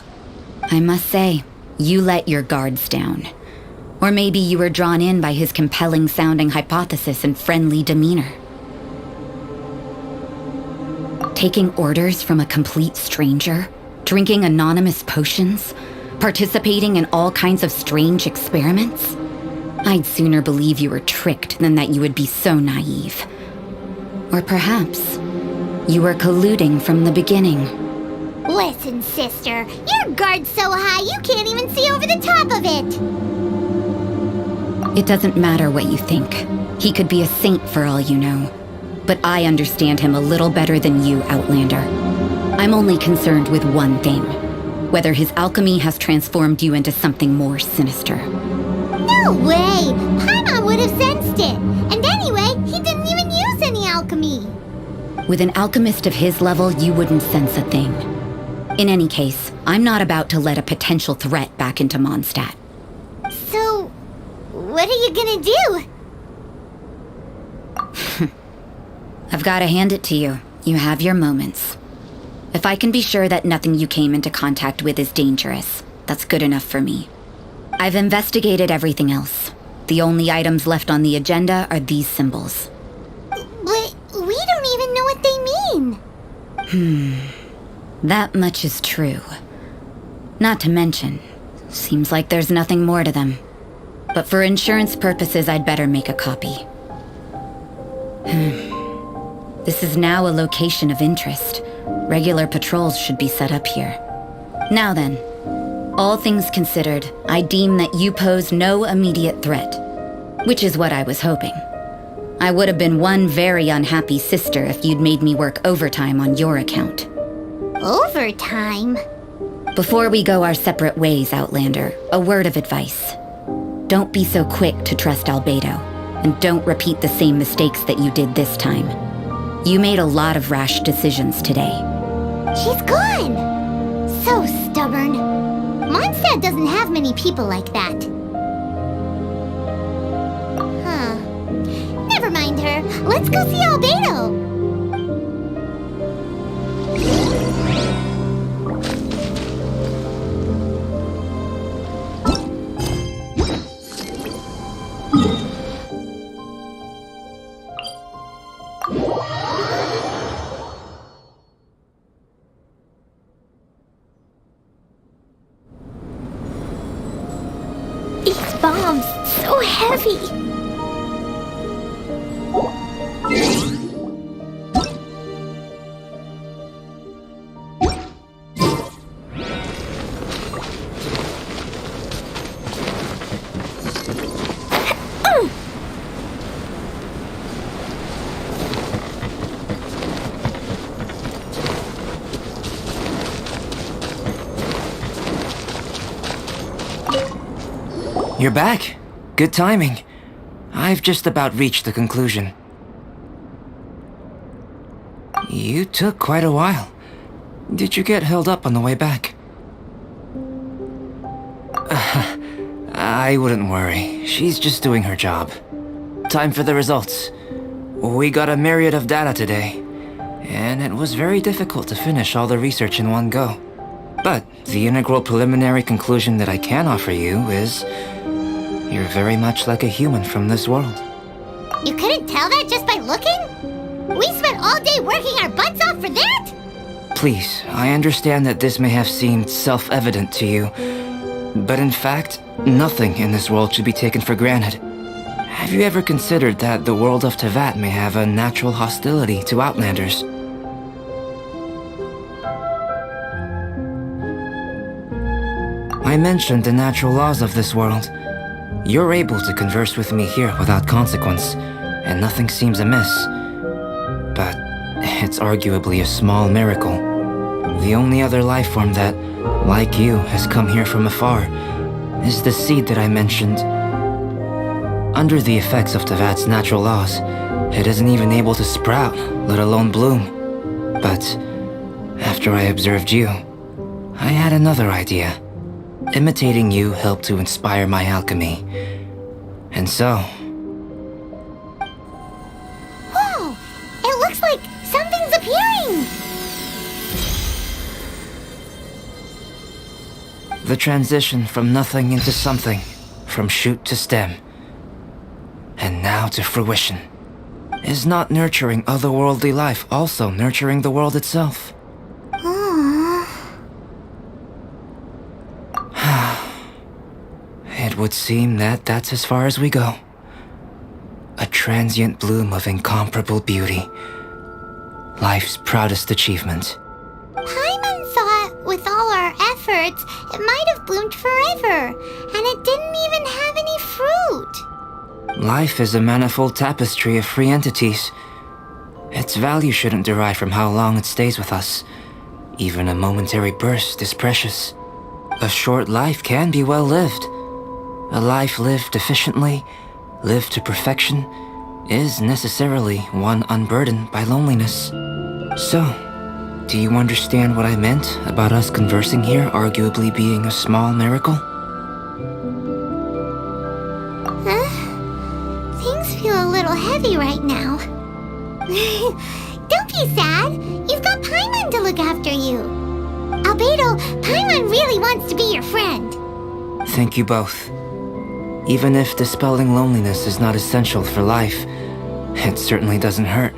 I must say, you let your guards down. Or maybe you were drawn in by his compelling sounding hypothesis and friendly demeanor. Taking orders from a complete stranger, drinking anonymous potions, participating in all kinds of strange experiments? I'd sooner believe you were tricked than that you would be so naive. Or perhaps you were colluding from the beginning. Listen, sister, your guard's so high you can't even see over the top of it. It doesn't matter what you think. He could be a saint for all you know. But I understand him a little better than you, Outlander. I'm only concerned with one thing. Whether his alchemy has transformed you into something more sinister. No way! Paimon would have sensed it! And anyway, he didn't even use any alchemy! With an alchemist of his level, you wouldn't sense a thing. In any case, I'm not about to let a potential threat back into Mondstadt. So, what are you gonna do? I've gotta hand it to you. You have your moments. If I can be sure that nothing you came into contact with is dangerous, that's good enough for me. I've investigated everything else. The only items left on the agenda are these symbols. But we don't even know what they mean. That much is true. Not to mention, seems like there's nothing more to them. But for insurance purposes, I'd better make a copy. This is now a location of interest. Regular patrols should be set up here. Now then, all things considered, I deem that you pose no immediate threat. Which is what I was hoping. I would have been one very unhappy sister if you'd made me work overtime on your account. Overtime? Before we go our separate ways, Outlander, a word of advice. Don't be so quick to trust Albedo, and don't repeat the same mistakes that you did this time. You made a lot of rash decisions today. She's gone! So stubborn. Mondstadt doesn't have many people like that. Huh. Never mind her. Let's go see Albedo! geography. You're back. Good timing. I've just about reached the conclusion. You took quite a while. Did you get held up on the way back? I wouldn't worry. She's just doing her job. Time for the results. We got a myriad of data today, and it was very difficult to finish all the research in one go. But the integral preliminary conclusion that I can offer you is you're very much like a human from this world. You couldn't tell that just by looking? We spent all day working our butts off for that? Please, I understand that this may have seemed self-evident to you, but in fact, nothing in this world should be taken for granted. Have you ever considered that the world of Tevat may have a natural hostility to Outlanders? I mentioned the natural laws of this world. You're able to converse with me here without consequence, and nothing seems amiss. But it's arguably a small miracle. The only other life form that, like you, has come here from afar is the seed that I mentioned. Under the effects of Tevat's natural laws, it isn't even able to sprout, let alone bloom. But after I observed you, I had another idea. Imitating you helped to inspire my alchemy. And so... Whoa! It looks like something's appearing! The transition from nothing into something, from shoot to stem, and now to fruition. Is not nurturing otherworldly life also nurturing the world itself? It would seem that that's as far as we go. A transient bloom of incomparable beauty. Life's proudest achievement. Paimon thought with all our efforts, it might have bloomed forever, and it didn't even have any fruit. Life is a manifold tapestry of free entities. Its value shouldn't derive from how long it stays with us. Even a momentary burst is precious. A short life can be well lived. A life lived efficiently, lived to perfection, is necessarily one unburdened by loneliness. So, do you understand what I meant about us conversing here arguably being a small miracle? Things feel a little heavy right now. Don't be sad. You've got Paimon to look after you. Albedo, Paimon really wants to be your friend. Thank you both. Even if dispelling loneliness is not essential for life, it certainly doesn't hurt.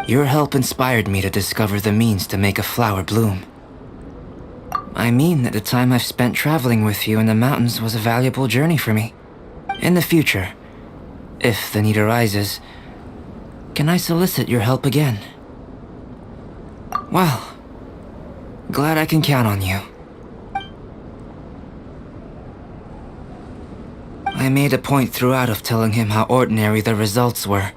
Your help inspired me to discover the means to make a flower bloom. I mean that the time I've spent traveling with you in the mountains was a valuable journey for me. In the future, if the need arises, can I solicit your help again? Well, glad I can count on you. I made a point throughout of telling him how ordinary the results were.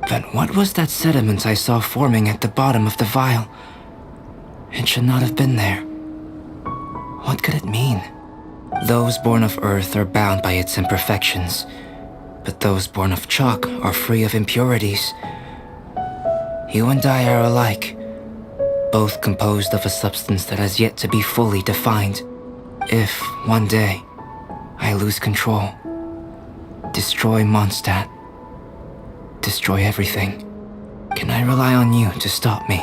But what was that sediment I saw forming at the bottom of the vial? It should not have been there. What could it mean? Those born of earth are bound by its imperfections, but those born of chalk are free of impurities. You and I are alike, both composed of a substance that has yet to be fully defined. If, one day, I lose control, destroy Mondstadt, destroy everything, can I rely on you to stop me?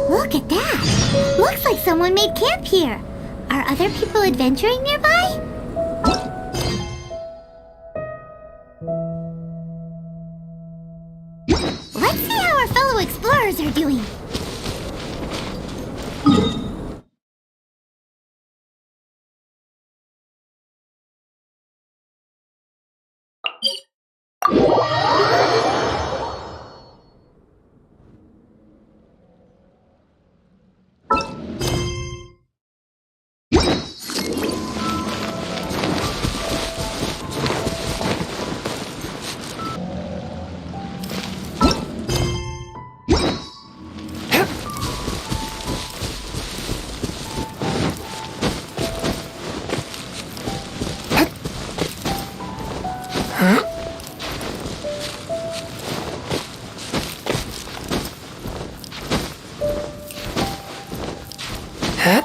Look at that! Looks like someone made camp here. Are other people adventuring nearby? Let's see how our fellow explorers are doing. Hey,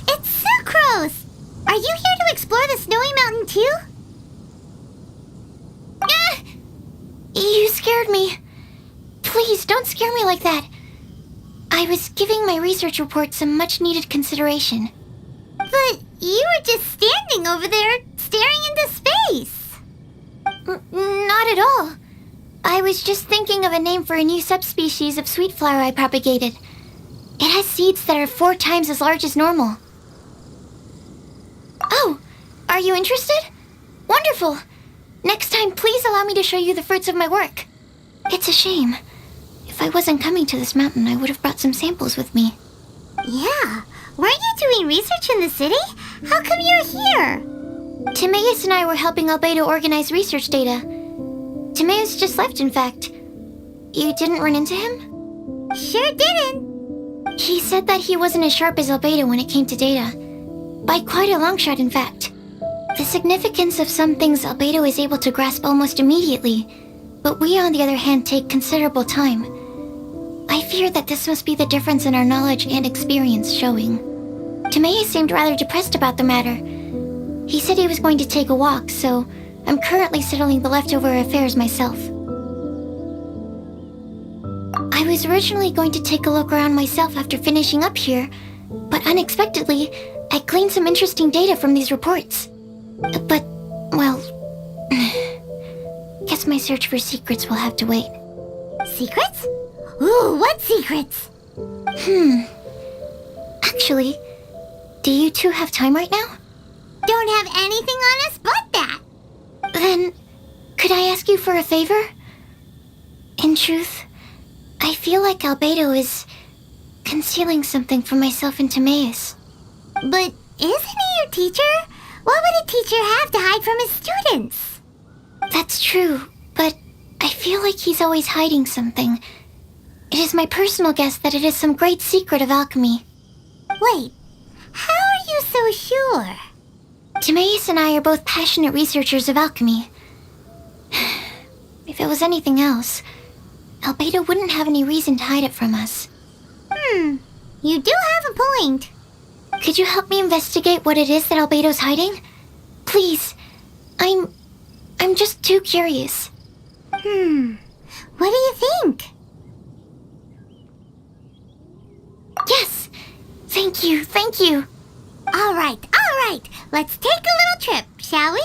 it's Sucrose! Are you here to explore the snowy mountain too? Ah! You scared me. Please, don't scare me like that. I was giving my research report some much-needed consideration. But you were just standing over there, staring into space. Not at all. I was just thinking of a name for a new subspecies of sweet flower I propagated. It has seeds that are 4 times as large as normal. Oh, are you interested? Wonderful. Next time, please allow me to show you the fruits of my work. It's a shame. If I wasn't coming to this mountain, I would have brought some samples with me. Yeah, weren't you doing research in the city? How come you're here? Timaeus and I were helping Albedo organize research data. Timaeus just left, in fact. You didn't run into him? Sure didn't. He said that he wasn't as sharp as Albedo when it came to data. By quite a long shot, in fact. The significance of some things Albedo is able to grasp almost immediately, but we, on the other hand, take considerable time. I fear that this must be the difference in our knowledge and experience showing. Timaeus seemed rather depressed about the matter. He said he was going to take a walk, so I'm currently settling the leftover affairs myself. I was originally going to take a look around myself after finishing up here, but unexpectedly, I gleaned some interesting data from these reports. But, well, guess my search for secrets will have to wait. Secrets? Ooh, what secrets? Actually, do you two have time right now? Don't have anything on us but that. Then, could I ask you for a favor? In truth, I feel like Albedo is concealing something from myself and Timaeus. But isn't he your teacher? What would a teacher have to hide from his students? That's true, but I feel like he's always hiding something. It is my personal guess that it is some great secret of alchemy. Wait, how are you so sure? Timaeus and I are both passionate researchers of alchemy. If it was anything else, Albedo wouldn't have any reason to hide it from us. You do have a point. Could you help me investigate what it is that Albedo's hiding? Please. I'm just too curious. What do you think? Yes! Thank you, thank you. All right. Let's take a little trip, shall we?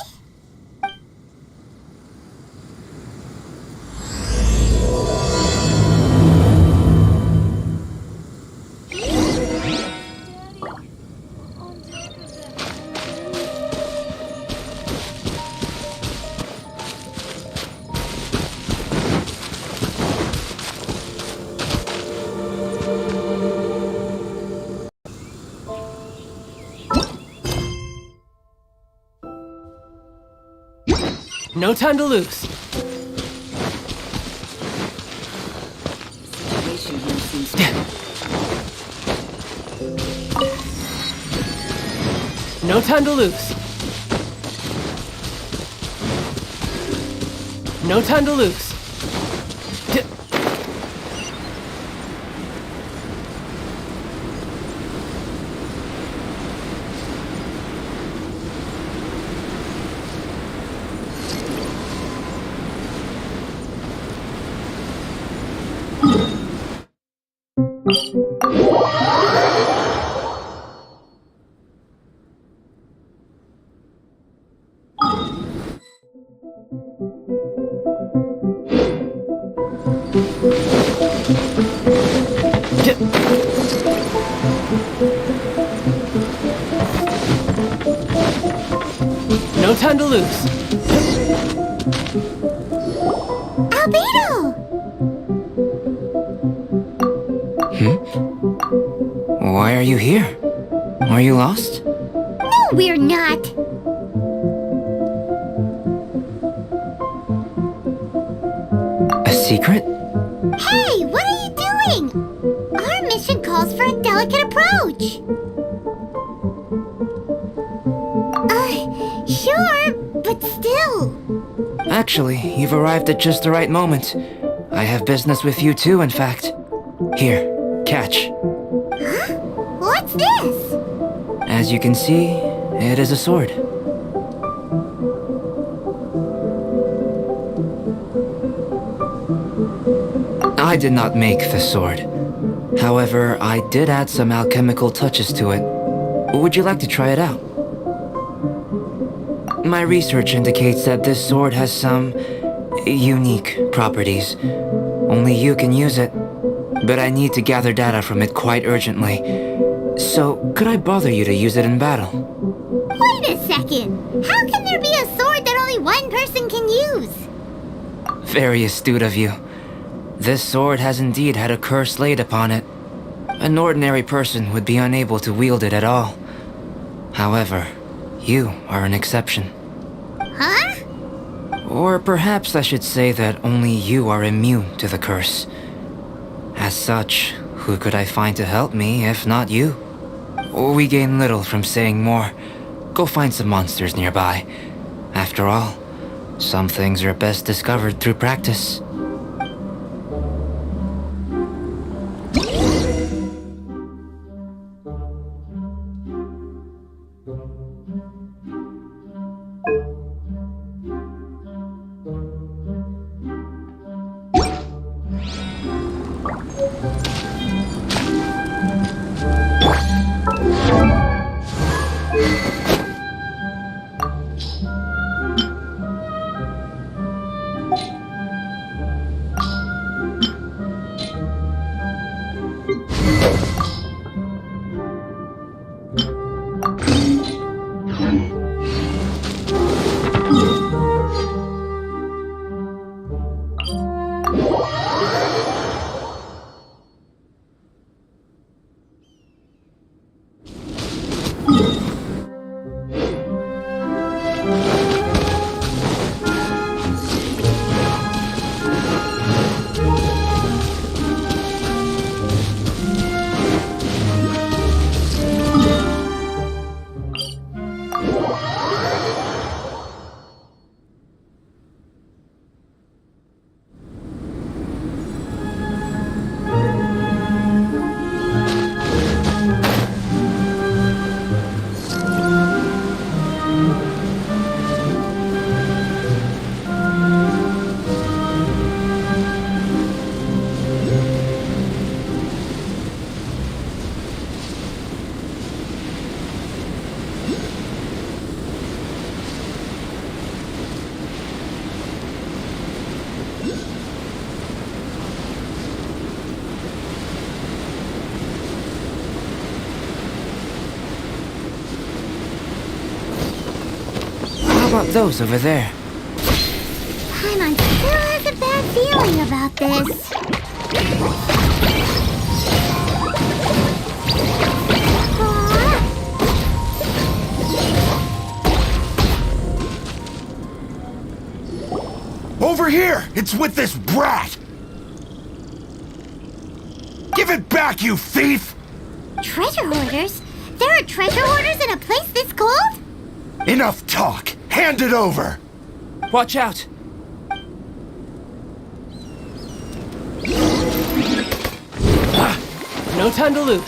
No time to lose. No time to lose. No time to lose. No time to lose. are you here? Are you lost? No, we're not. A secret? Hey, what are you doing? Our mission calls for a delicate approach. Sure, but still. Actually, you've arrived at just the right moment. I have business with you too, in fact. Here, catch. What's this? As you can see, it is a sword. I did not make the sword. However, I did add some alchemical touches to it. Would you like to try it out? My research indicates that this sword has some unique properties. Only you can use it, but I need to gather data from it quite urgently. So, could I bother you to use it in battle? Wait a second. How can there be a sword that only one person can use? Very astute of you. This sword has indeed had a curse laid upon it. An ordinary person would be unable to wield it at all. However, you are an exception. Huh? Or perhaps I should say that only you are immune to the curse. As such, who could I find to help me if not you? We gain little from saying more. Go find some monsters nearby. After all, some things are best discovered through practice. How about those over there? Paimon still has a bad feeling about this. Over here! It's with this brat! Give it back, you thief! Treasure hoarders? There are treasure hoarders in a place this cold? Enough talk! Hand it over! Watch out! No time to lose.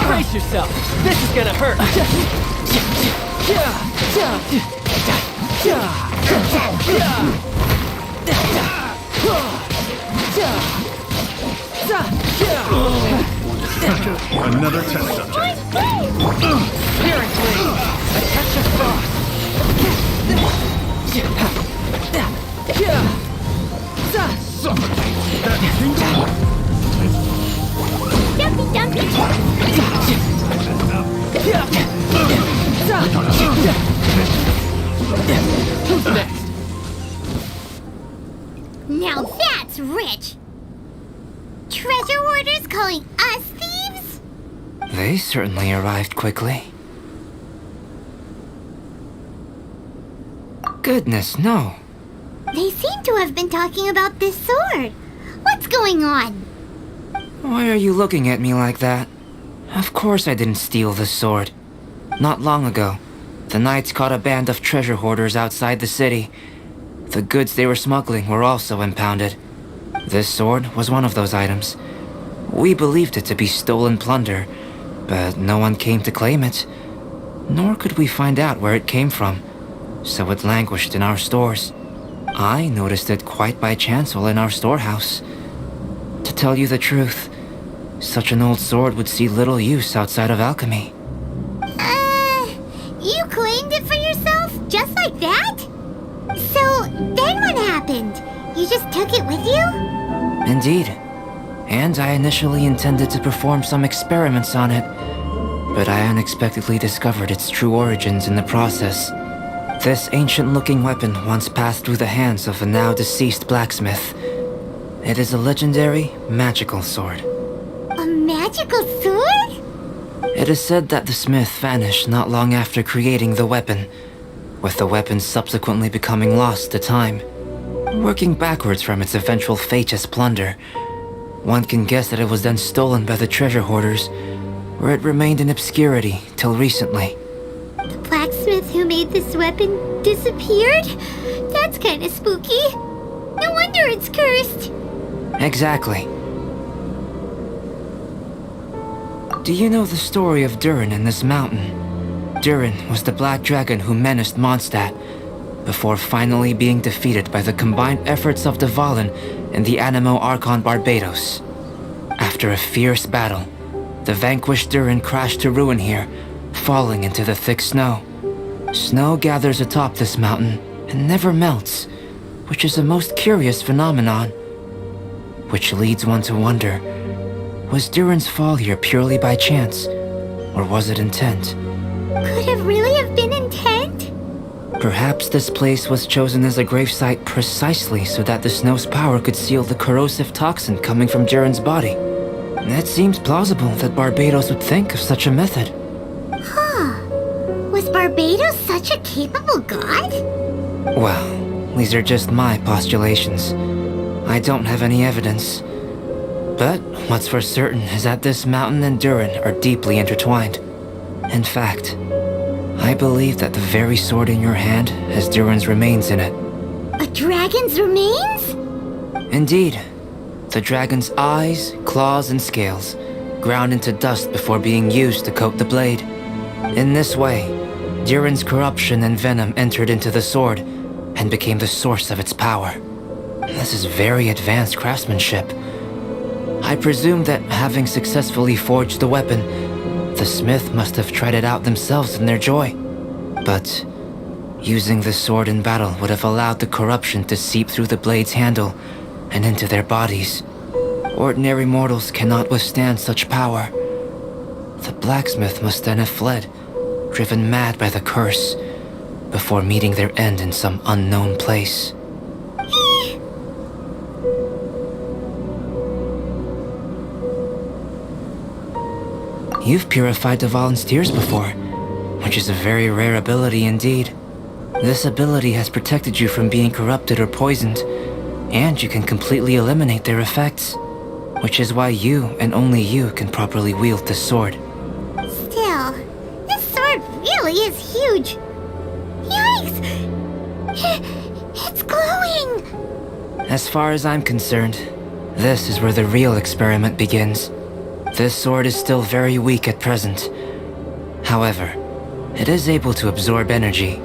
Brace yourself. This is gonna hurt. Another test subject. Apparently, a touch of frost. Dumpy dumpy! Who's next? Now certainly arrived quickly. Goodness, no. They seem to have been talking about this sword. What's going on? Why are you looking at me like that? Of course I didn't steal this sword. Not long ago, the Knights caught a band of treasure hoarders outside the city. The goods they were smuggling were also impounded. This sword was one of those items. We believed it to be stolen plunder, but no one came to claim it. Nor could we find out where it came from, so it languished in our stores. I noticed it quite by chance while in our storehouse. To tell you the truth, such an old sword would see little use outside of alchemy. You claimed it for yourself? Just like that? So, then what happened? You just took it with you? Indeed. And I initially intended to perform some experiments on it, but I unexpectedly discovered its true origins in the process. This ancient-looking weapon once passed through the hands of a now-deceased blacksmith. It is a legendary, magical sword. A magical sword? It is said that the smith vanished not long after creating the weapon, with the weapon subsequently becoming lost to time. Working backwards from its eventual fate as plunder, one can guess that it was then stolen by the treasure hoarders, where it remained in obscurity till recently. The blacksmith who made this weapon disappeared? That's kinda spooky. No wonder it's cursed. Exactly. Do you know the story of Durin in this mountain? Durin was the black dragon who menaced Mondstadt, before finally being defeated by the combined efforts of Dvalin and the Animo Archon Barbados. After a fierce battle, the vanquished Durin crashed to ruin here, falling into the thick snow. Snow gathers atop this mountain and never melts, which is a most curious phenomenon. Which leads one to wonder, was Durin's fall here purely by chance, or was it intent? Could it really have been intent? Perhaps this place was chosen as a gravesite precisely so that the snow's power could seal the corrosive toxin coming from Durin's body. It seems plausible that Barbados would think of such a method. Huh. Was Barbados such a capable god? Well, these are just my postulations. I don't have any evidence. But what's for certain is that this mountain and Durin are deeply intertwined. In fact, I believe that the very sword in your hand has Durin's remains in it. A dragon's remains? Indeed. The dragon's eyes, claws, and scales ground into dust before being used to coat the blade. In this way, Durin's corruption and venom entered into the sword and became the source of its power. This is very advanced craftsmanship. I presume that having successfully forged the weapon, the smith must have tried it out themselves in their joy. But using the sword in battle would have allowed the corruption to seep through the blade's handle and into their bodies. Ordinary mortals cannot withstand such power. The blacksmith must then have fled, driven mad by the curse, before meeting their end in some unknown place. You've purified Dvalin's tears before, which is a very rare ability indeed. This ability has protected you from being corrupted or poisoned, and you can completely eliminate their effects, which is why you and only you can properly wield this sword. Still, this sword really is huge. Yikes! It's glowing! As far as I'm concerned, this is where the real experiment begins. This sword is still very weak at present. However, it is able to absorb energy,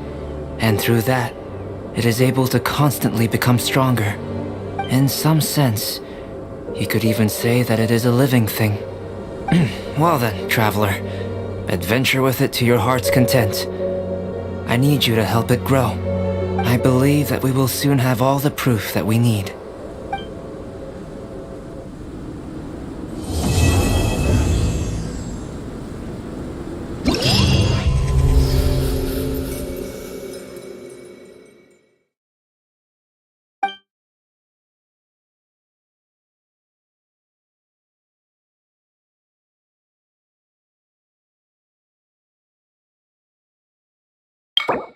and through that, it is able to constantly become stronger. In some sense, you could even say that it is a living thing. Well then, traveler, adventure with it to your heart's content. I need you to help it grow. I believe that we will soon have all the proof that we need. Bye.